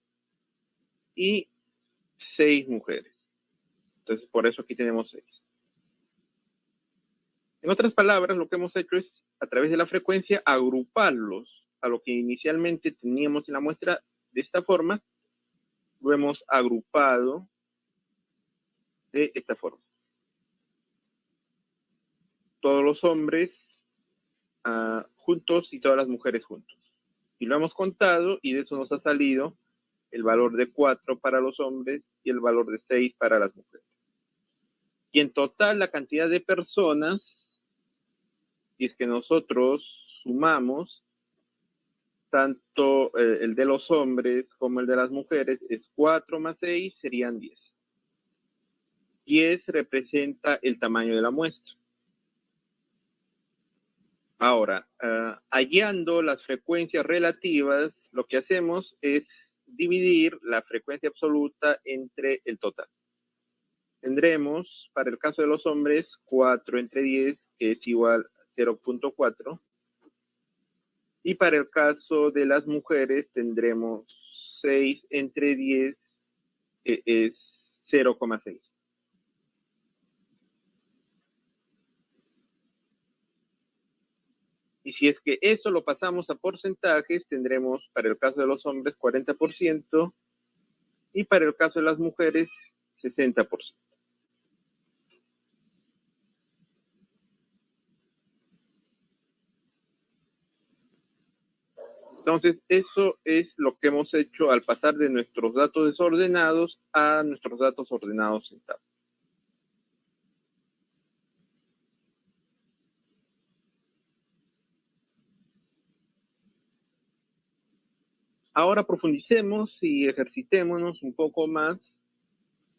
y 6 mujeres. Entonces, por eso aquí tenemos 6. En otras palabras, lo que hemos hecho es, a través de la frecuencia, agruparlos a lo que inicialmente teníamos en la muestra de esta forma. Lo hemos agrupado de esta forma. Todos los hombres juntos y todas las mujeres juntos. Y lo hemos contado y de eso nos ha salido el valor de 4 para los hombres y el valor de 6 para las mujeres. Y en total la cantidad de personas, si es que nosotros sumamos tanto el de los hombres como el de las mujeres, es 4 más 6 serían 10. 10 representa el tamaño de la muestra. Ahora, hallando las frecuencias relativas, lo que hacemos es dividir la frecuencia absoluta entre el total. Tendremos, para el caso de los hombres, 4 entre 10, que es igual a 0.4. Y para el caso de las mujeres, tendremos 6 entre 10, que es 0,6. Y si es que eso lo pasamos a porcentajes, tendremos para el caso de los hombres 40% y para el caso de las mujeres 60%. Entonces, eso es lo que hemos hecho al pasar de nuestros datos desordenados a nuestros datos ordenados en tabla. Ahora profundicemos y ejercitémonos un poco más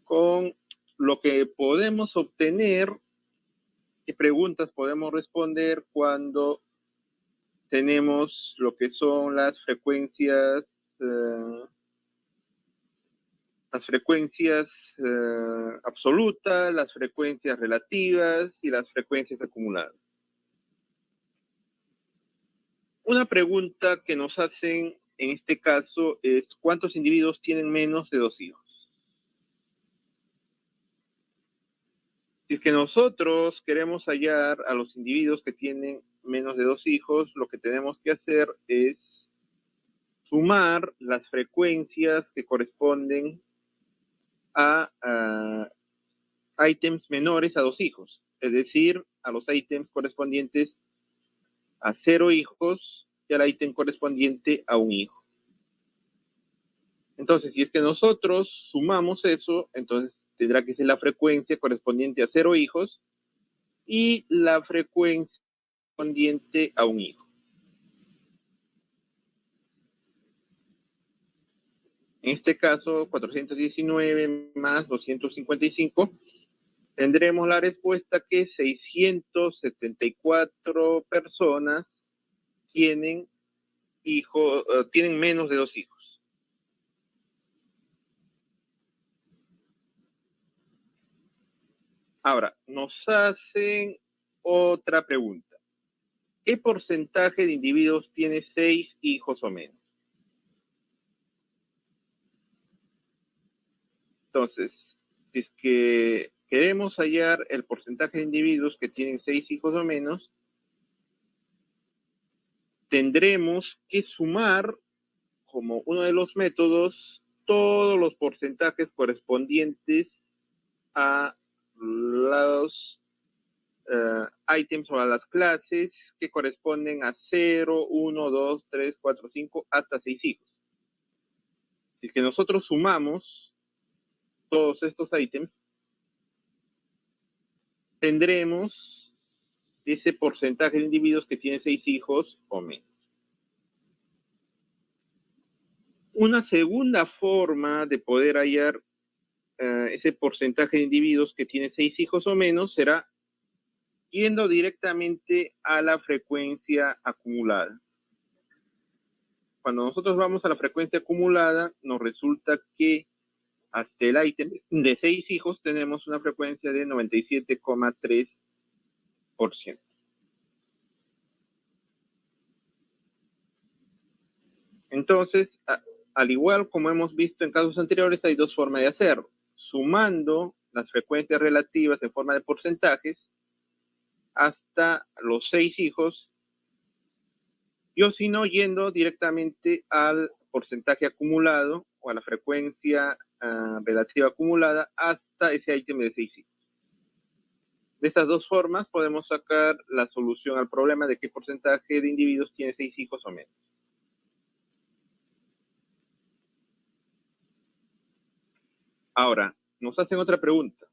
con lo que podemos obtener, qué preguntas podemos responder cuando tenemos lo que son las frecuencias absolutas, las frecuencias relativas y las frecuencias acumuladas. Una pregunta que nos hacen en este caso es ¿cuántos individuos tienen menos de 2 hijos? Si es que nosotros queremos hallar a los individuos que tienen menos de 2 hijos, lo que tenemos que hacer es sumar las frecuencias que corresponden a ítems menores a 2 hijos, es decir, a los ítems correspondientes a 0 hijos y al ítem correspondiente a 1 hijo. Entonces, si es que nosotros sumamos eso, entonces tendrá que ser la frecuencia correspondiente a 0 hijos y la frecuencia correspondiente a 1 hijo. En este caso, 419 más 255, tendremos la respuesta que 674 personas tienen menos de 2 hijos. Ahora, nos hacen otra pregunta. ¿Qué porcentaje de individuos tiene 6 hijos o menos? Entonces, si es que queremos hallar el porcentaje de individuos que tienen 6 hijos o menos, tendremos que sumar, como uno de los métodos, todos los porcentajes correspondientes a los ítems o a las clases que corresponden a 0, 1, 2, 3, 4, 5, hasta 6 hijos. Si es que nosotros sumamos todos estos ítems, tendremos ese porcentaje de individuos que tienen 6 hijos o menos. Una segunda forma de poder hallar ese porcentaje de individuos que tienen 6 hijos o menos será yendo directamente a la frecuencia acumulada. Cuando nosotros vamos a la frecuencia acumulada, nos resulta que hasta el ítem de 6 hijos tenemos una frecuencia de 97,3%. Entonces, al igual como hemos visto en casos anteriores, hay dos formas de hacerlo. Sumando las frecuencias relativas en forma de porcentajes hasta los 6 hijos, y o si no, yendo directamente al porcentaje acumulado o a la frecuencia relativa acumulada hasta ese ítem de 6 hijos. De estas dos formas podemos sacar la solución al problema de qué porcentaje de individuos tiene 6 hijos o menos. Ahora, nos hacen otra pregunta.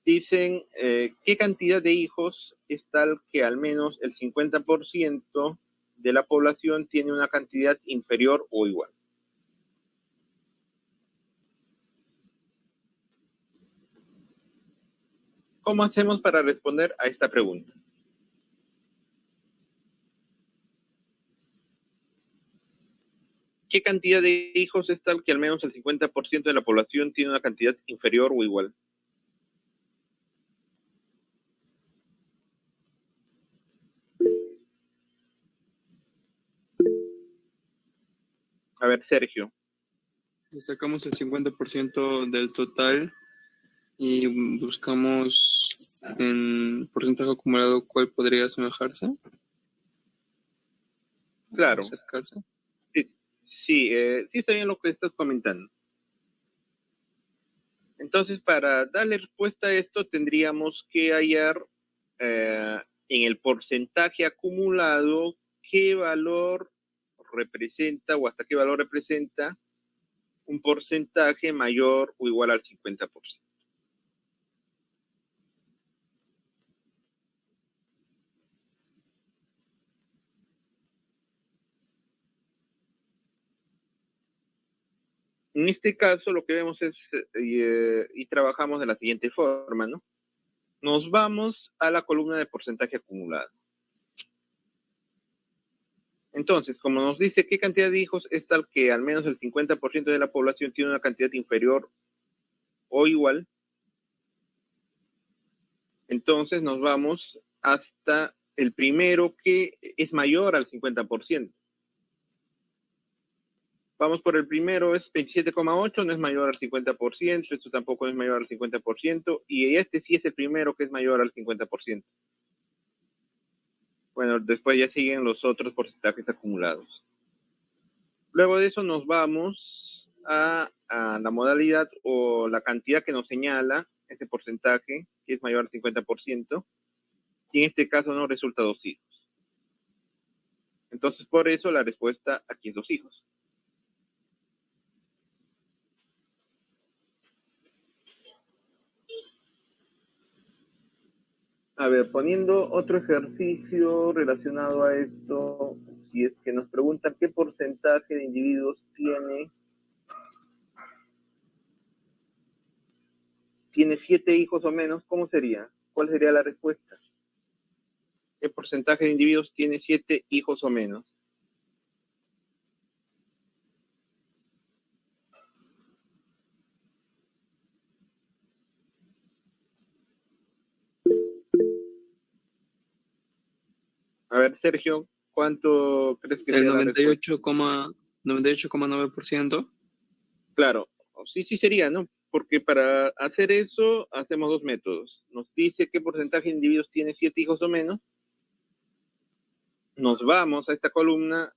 Dicen, ¿qué cantidad de hijos es tal que al menos el 50% de la población tiene una cantidad inferior o igual? ¿Cómo hacemos para responder a esta pregunta? ¿Qué cantidad de hijos es tal que al menos el 50% de la población tiene una cantidad inferior o igual? A ver, Sergio. Le sacamos el 50% del total y buscamos en porcentaje acumulado cuál podría asemejarse. Claro. Acercarse. Sí, está bien lo que estás comentando. Entonces, para darle respuesta a esto, tendríamos que hallar en el porcentaje acumulado qué valor representa o hasta qué valor representa un porcentaje mayor o igual al 50%. En este caso, lo que vemos es, y trabajamos de la siguiente forma, ¿no? Nos vamos a la columna de porcentaje acumulado. Entonces, como nos dice qué cantidad de hijos es tal que al menos el 50% de la población tiene una cantidad inferior o igual, entonces nos vamos hasta el primero que es mayor al 50%. Vamos por el primero, es 27,8, no es mayor al 50%, esto tampoco es mayor al 50%, y este sí es el primero que es mayor al 50%. Bueno, después ya siguen los otros porcentajes acumulados. Luego de eso nos vamos a la modalidad o la cantidad que nos señala ese porcentaje, que es mayor al 50%, y en este caso nos resulta 2 hijos. Entonces, por eso la respuesta aquí es 2 hijos. A ver, poniendo otro ejercicio relacionado a esto, si es que nos preguntan qué porcentaje de individuos tiene 7 hijos o menos, ¿cómo sería? ¿Cuál sería la respuesta? ¿Qué porcentaje de individuos tiene 7 hijos o menos? ver, Sergio, ¿cuánto crees que El sea la respuesta? 98,9%. Claro, sí, sí sería, ¿no? Porque para hacer eso hacemos dos métodos. Nos dice qué porcentaje de individuos tiene 7 hijos o menos. Nos vamos a esta columna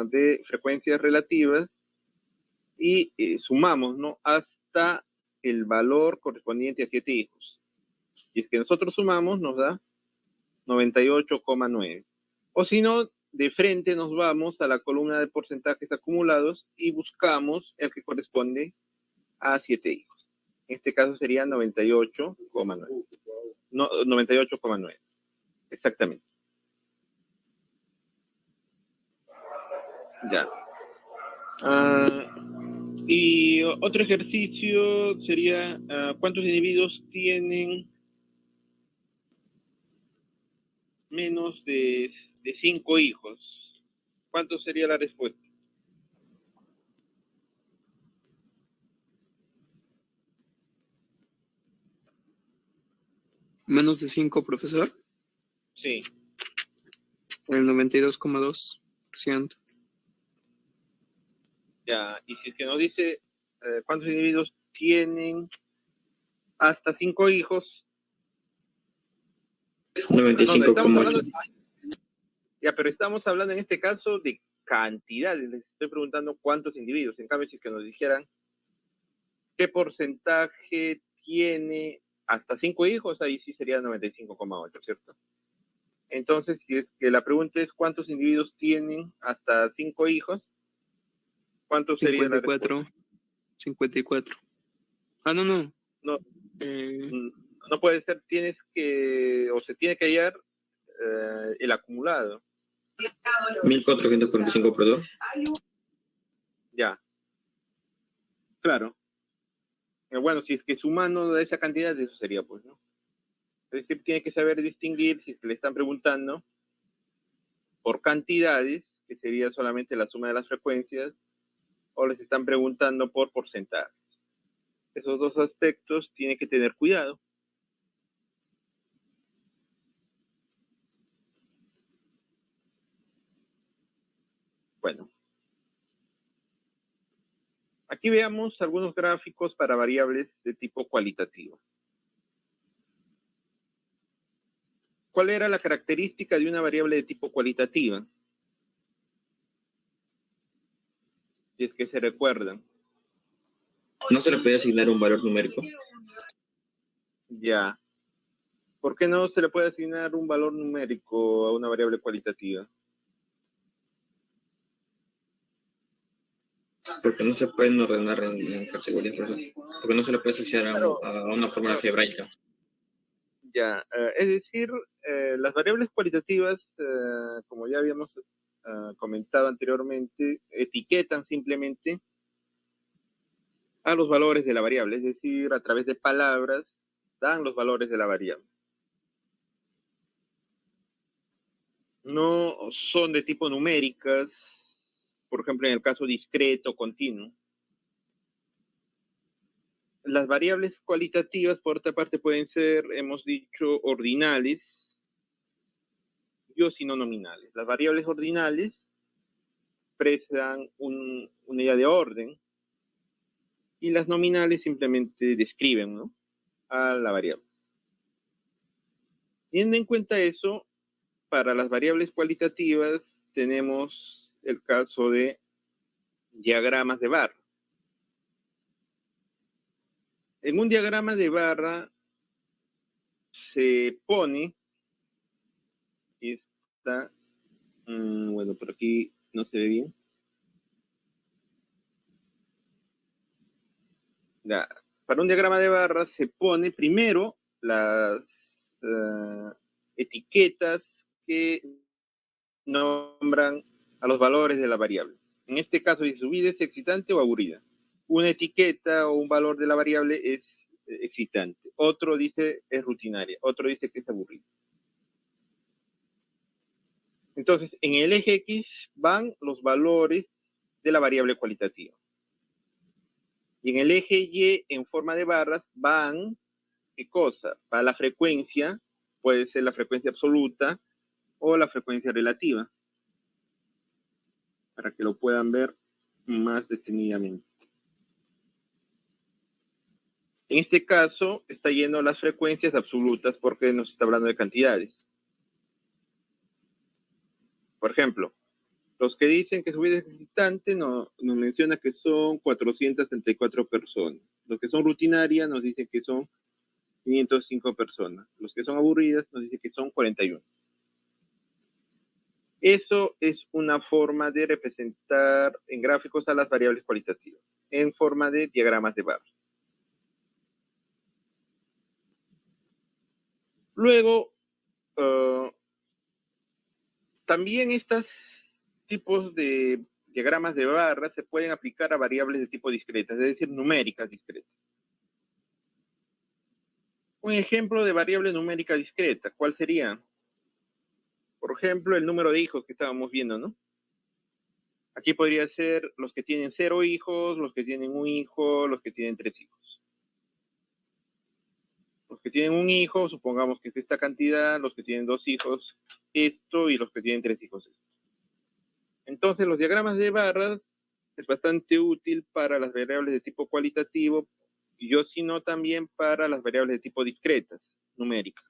de frecuencias relativas y sumamos, ¿no? Hasta el valor correspondiente a 7 hijos. Y es que nosotros sumamos, nos da 98,9. O si no, de frente nos vamos a la columna de porcentajes acumulados y buscamos el que corresponde a 7 hijos. En este caso sería 98,9. No, 98,9. Exactamente. Ya. Y otro ejercicio sería, ¿cuántos individuos tienen menos de 5 hijos? ¿Cuánto sería la respuesta? Menos de 5, profesor. Sí. El 92,2%. Ya. Y si es que nos dice cuántos individuos tienen hasta 5 hijos. No, estamos hablando 95,8. ya, pero estamos hablando en este caso de cantidades. Les estoy preguntando cuántos individuos. En cambio, si es que nos dijeran qué porcentaje tiene hasta 5 hijos, ahí sí sería 95,8, ¿cierto? Entonces, si es que la pregunta es cuántos individuos tienen hasta 5 hijos, ¿cuánto sería la respuesta? 54. Ah, no. No, Eh, no puede ser, tienes que, o se tiene que hallar el acumulado. 1445 por 2. Ya. Claro. Bueno, si es que sumando esa cantidad, eso sería, pues, ¿no? Es decir, tiene que saber distinguir si es que le están preguntando por cantidades, que sería solamente la suma de las frecuencias, o les están preguntando por porcentaje. Esos dos aspectos tiene que tener cuidado. Bueno. Aquí veamos algunos gráficos para variables de tipo cualitativo. ¿Cuál era la característica de una variable de tipo cualitativa? Si es que se recuerdan. No se le puede asignar un valor numérico. Ya. ¿Por qué no se le puede asignar un valor numérico a una variable cualitativa? Porque no se pueden ordenar en categorías, profesor. Porque no se le puede asociar a una fórmula algebraica. Ya, es decir, las variables cualitativas, como ya habíamos comentado anteriormente, etiquetan simplemente a los valores de la variable, es decir, a través de palabras dan los valores de la variable. No son de tipo numéricas, por ejemplo, en el caso discreto, continuo. Las variables cualitativas, por otra parte, pueden ser, hemos dicho, ordinales y o si no nominales. Las variables ordinales expresan una idea de orden y las nominales simplemente describen, ¿no?, a la variable. Teniendo en cuenta eso, para las variables cualitativas tenemos el caso de diagramas de barra. En un diagrama de barra se pone, bueno, por aquí no se ve bien. Ya, para un diagrama de barra se pone primero las etiquetas que nombran a los valores de la variable. En este caso, dice subida es excitante o aburrida. Una etiqueta o un valor de la variable es excitante. Otro dice es rutinaria. Otro dice que es aburrida. Entonces, en el eje X van los valores de la variable cualitativa. Y en el eje Y, en forma de barras, van, ¿qué cosa? Va la frecuencia, puede ser la frecuencia absoluta, o la frecuencia relativa, para que lo puedan ver más detenidamente. En este caso, está yendo a las frecuencias absolutas porque nos está hablando de cantidades. Por ejemplo, los que dicen que su vida es excitante nos menciona que son 434 personas. Los que son rutinarias nos dicen que son 505 personas. Los que son aburridas nos dicen que son 41. Eso es una forma de representar en gráficos a las variables cualitativas, en forma de diagramas de barras. Luego, también estos tipos de diagramas de barras se pueden aplicar a variables de tipo discreta, es decir, numéricas discretas. Un ejemplo de variable numérica discreta, ¿cuál sería? Por ejemplo, el número de hijos que estábamos viendo, ¿no? Aquí podría ser los que tienen 0 hijos, los que tienen un hijo, los que tienen 3 hijos. Los que tienen un hijo, supongamos que es esta cantidad, los que tienen 2 hijos, esto, y los que tienen 3 hijos, esto. Entonces, los diagramas de barras es bastante útil para las variables de tipo cualitativo, y yo sino también para las variables de tipo discretas, numéricas.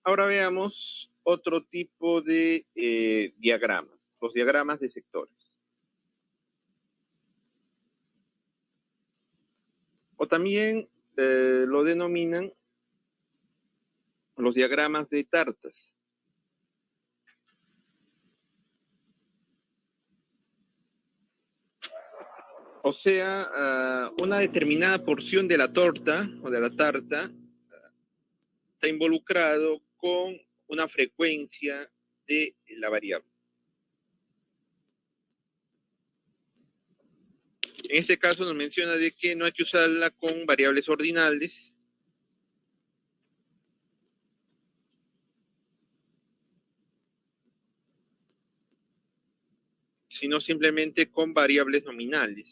Ahora veamos otro tipo de diagramas, los diagramas de sectores. O también lo denominan los diagramas de tartas. O sea, una determinada porción de la torta o de la tarta está involucrado con una frecuencia de la variable. En este caso nos menciona de que no hay que usarla con variables ordinales, sino simplemente con variables nominales.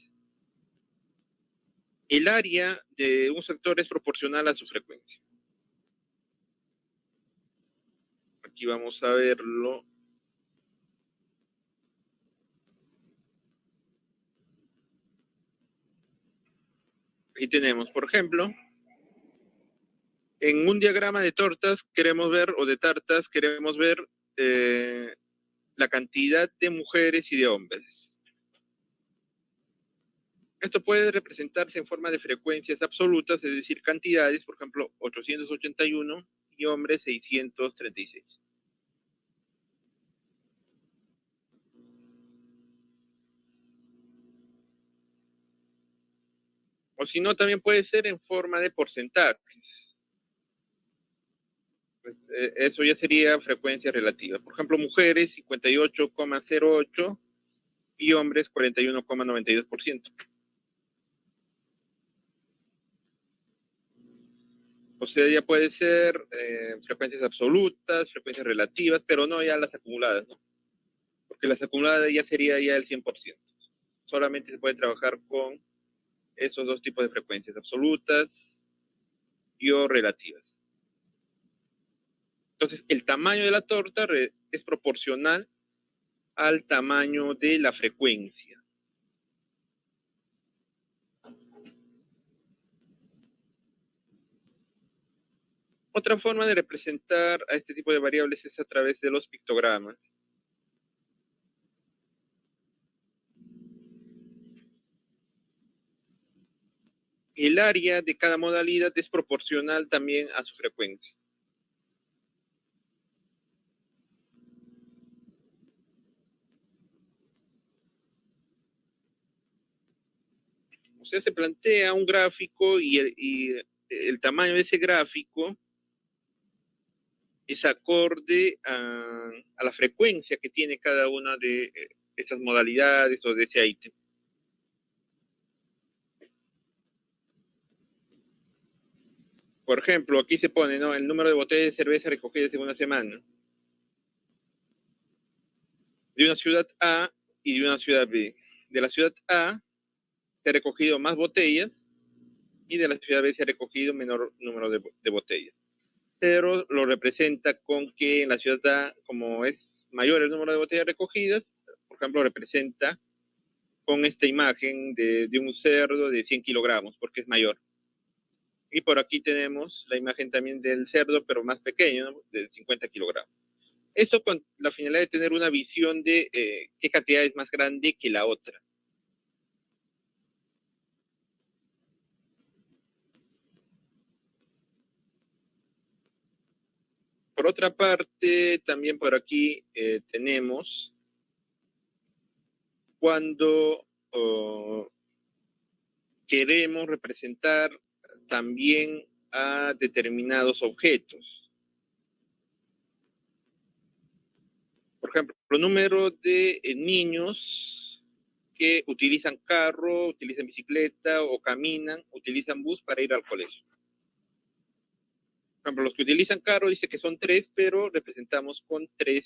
El área de un sector es proporcional a su frecuencia. Aquí vamos a verlo. Aquí tenemos, por ejemplo, en un diagrama de tortas queremos ver, o de tartas, queremos ver la cantidad de mujeres y de hombres. Esto puede representarse en forma de frecuencias absolutas, es decir, cantidades, por ejemplo, 881 y hombres 636. O si no, también puede ser en forma de porcentajes. Pues, eso ya sería frecuencia relativa. Por ejemplo, mujeres 58,08 y hombres 41,92%. O sea, ya puede ser frecuencias absolutas, frecuencias relativas, pero no ya las acumuladas, ¿no? Porque las acumuladas ya sería ya el 100%. Solamente se puede trabajar con esos dos tipos de frecuencias, absolutas y o relativas. Entonces, el tamaño de la torta es proporcional al tamaño de la frecuencia. Otra forma de representar a este tipo de variables es a través de los pictogramas. El área de cada modalidad es proporcional también a su frecuencia. O sea, se plantea un gráfico y el tamaño de ese gráfico es acorde a la frecuencia que tiene cada una de esas modalidades o de ese ítem. Por ejemplo, aquí se pone, ¿no?, el número de botellas de cerveza recogidas en una semana. De una ciudad A y de una ciudad B. De la ciudad A se han recogido más botellas y de la ciudad B se ha recogido menor número de botellas. Pero lo representa con que en la ciudad A, como es mayor el número de botellas recogidas, por ejemplo, representa con esta imagen de un cerdo de 100 kilogramos, porque es mayor. Y por aquí tenemos la imagen también del cerdo, pero más pequeño, ¿no? De 50 kilogramos. Eso con la finalidad de tener una visión de qué cantidad es más grande que la otra. Por otra parte, también por aquí tenemos cuando queremos representar también a determinados objetos. Por ejemplo, el número de niños que utilizan carro, utilizan bicicleta o caminan, utilizan bus para ir al colegio. Por ejemplo, los que utilizan carro dice que son 3, pero representamos con 3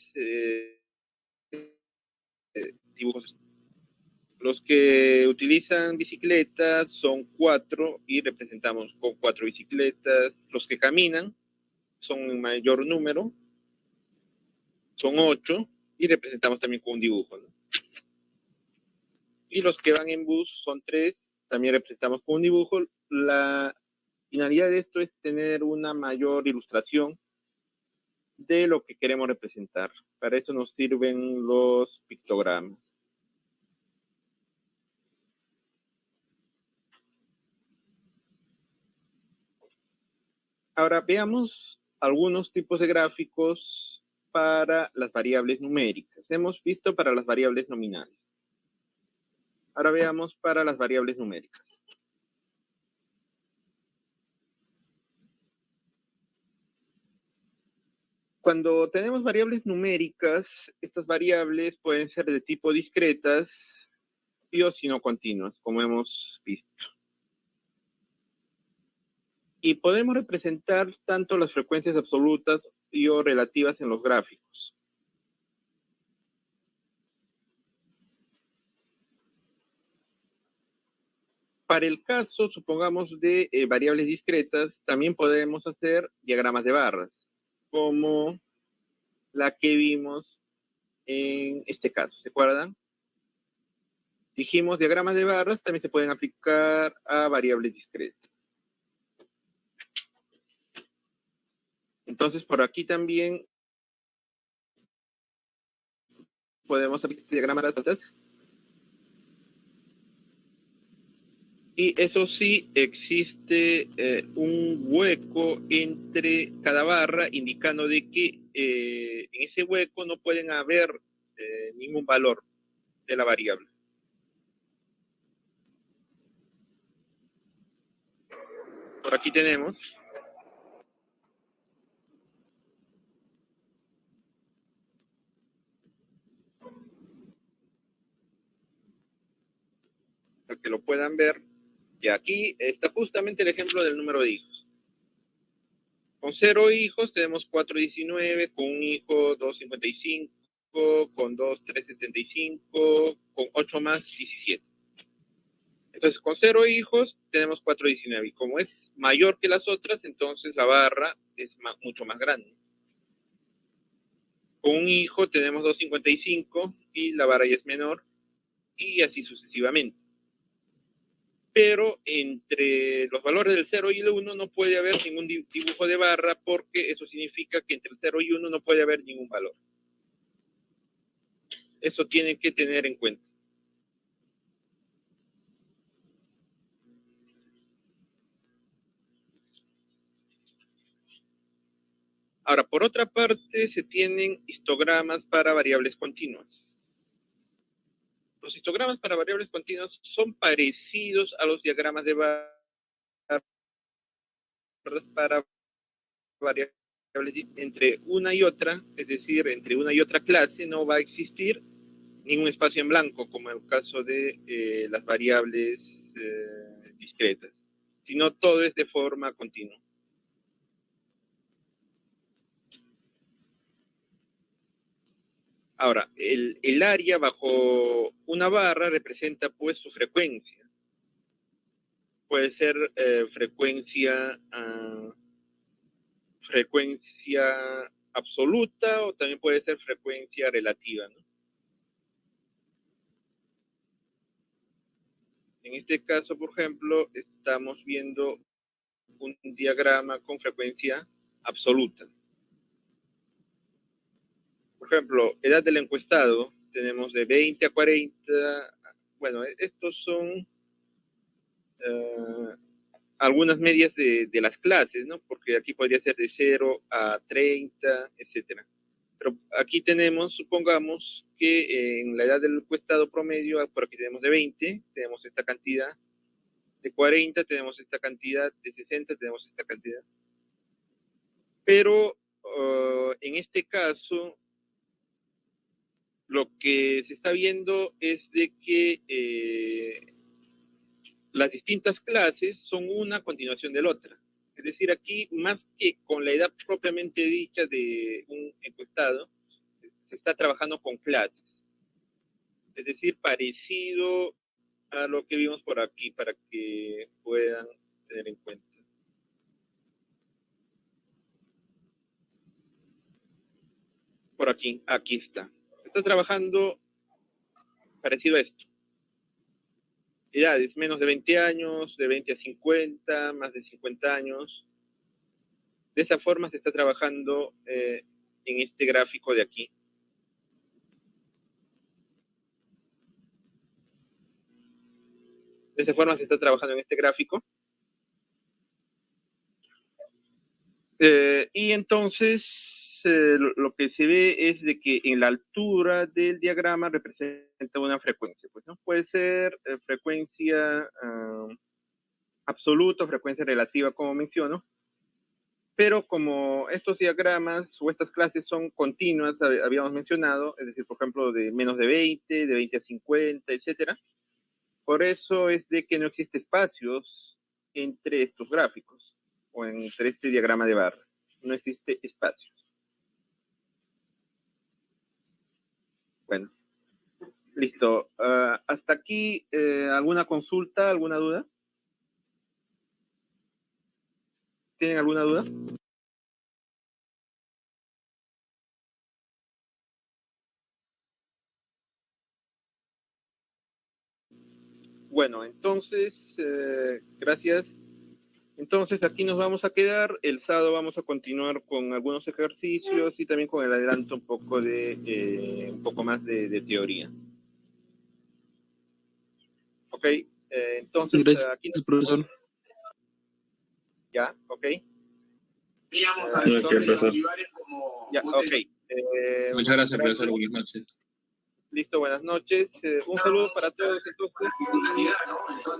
dibujos. Los que utilizan bicicletas son 4 y representamos con 4 bicicletas. Los que caminan son un mayor número, son 8 y representamos también con un dibujo, ¿no? Y los que van en bus son 3, también representamos con un dibujo. La finalidad de esto es tener una mayor ilustración de lo que queremos representar. Para eso nos sirven los pictogramas. Ahora veamos algunos tipos de gráficos para las variables numéricas. Hemos visto para las variables nominales. Ahora veamos para las variables numéricas. Cuando tenemos variables numéricas, estas variables pueden ser de tipo discretas y o si no continuas, como hemos visto. Y podemos representar tanto las frecuencias absolutas y o relativas en los gráficos. Para el caso, supongamos, de variables discretas, también podemos hacer diagramas de barras, como la que vimos en este caso. ¿Se acuerdan? Dijimos diagramas de barras también se pueden aplicar a variables discretas. Entonces, por aquí también podemos aplicar diagramas de barras. Y eso sí, existe un hueco entre cada barra, indicando de que en ese hueco no pueden haber ningún valor de la variable. Por aquí tenemos para que lo puedan ver. Y aquí está justamente el ejemplo del número de hijos. Con 0 hijos tenemos 4,19, con un hijo 2,55, con 2, 3,75, con 8 más 17. Entonces, con 0 hijos tenemos 4,19. Y como es mayor que las otras, entonces la barra es mucho más grande. Con un hijo tenemos 2,55 y la barra ya es menor, y así sucesivamente. Pero entre los valores del 0 y el 1 no puede haber ningún dibujo de barra, porque eso significa que entre el 0 y 1 no puede haber ningún valor. Eso tienen que tener en cuenta. Ahora, por otra parte, se tienen histogramas para variables continuas. Los histogramas para variables continuas son parecidos a los diagramas de barras para variables entre una y otra, es decir, entre una y otra clase no va a existir ningún espacio en blanco, como en el caso de las variables discretas, sino todo es de forma continua. Ahora, el área bajo una barra representa pues su frecuencia. puede ser frecuencia absoluta o también puede ser frecuencia relativa, ¿no? En este caso, por ejemplo, estamos viendo un diagrama con frecuencia absoluta. Por ejemplo, edad del encuestado, tenemos de 20 a 40, bueno, estos son algunas medias de las clases, ¿no? Porque aquí podría ser de 0 a 30, etcétera. Pero aquí tenemos, supongamos que en la edad del encuestado promedio, por aquí tenemos de 20, tenemos esta cantidad, de 40 tenemos esta cantidad, de 60 tenemos esta cantidad. Pero en este caso, lo que se está viendo es de que las distintas clases son una continuación de la otra. Es decir, aquí, más que con la edad propiamente dicha de un encuestado, se está trabajando con clases. Es decir, parecido a lo que vimos por aquí, para que puedan tener en cuenta. Por aquí está. Está trabajando parecido a esto. Edades, menos de 20 años, de 20 a 50, más de 50 años. De esa forma se está trabajando en este gráfico de aquí. De esa forma se está trabajando en este gráfico. Y entonces lo que se ve es de que en la altura del diagrama representa una frecuencia. Pues, ¿no? Puede ser frecuencia absoluta o frecuencia relativa, como menciono. Pero como estos diagramas o estas clases son continuas, habíamos mencionado, es decir, por ejemplo, de menos de 20, de 20 a 50, etcétera. Por eso es de que no existe espacios entre estos gráficos o entre este diagrama de barra. No existe espacios. Bueno, listo. Hasta aquí, ¿alguna consulta, alguna duda? ¿Tienen alguna duda? Bueno, entonces, gracias. Entonces, aquí nos vamos a quedar. El sábado vamos a continuar con algunos ejercicios y también con el adelanto un poco más de teoría. Ok, entonces Gracias, aquí profesor. ya, ok. Gracias, profesor. Ya, ok. Muchas gracias, profesor. Buenas noches. Listo, buenas noches. Un saludo para todos entonces y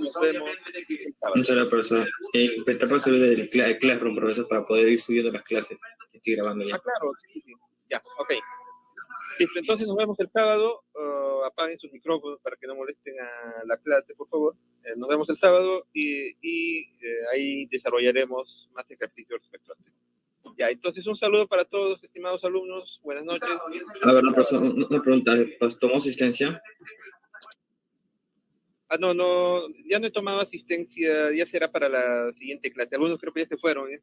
nos vemos el sábado. Muchas gracias, profesor. Intentar resolver el Classroom, profesor, para poder ir subiendo las clases que estoy grabando ya. Ah, claro, sí. Ya, ok. Listo, entonces nos vemos el sábado. Apaguen sus micrófonos para que no molesten a la clase, por favor. Nos vemos el sábado y ahí desarrollaremos más ejercicios respecto a esto. Ya, entonces un saludo para todos, estimados alumnos. Buenas noches. A ver, profesor, una pregunta. ¿Tomó asistencia? No, ya no he tomado asistencia, ya será para la siguiente clase. Algunos creo que ya se fueron, ¿eh?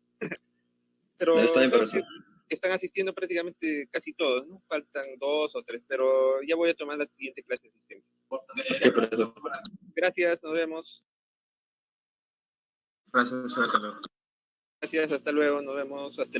Pero Está bien, creo profesor. que están asistiendo prácticamente casi todos, ¿no? Faltan 2 o 3, pero ya voy a tomar la siguiente clase de asistencia. Ok, profesor. Gracias, nos vemos. Gracias, hasta luego. Gracias, hasta luego, nos vemos. Hasta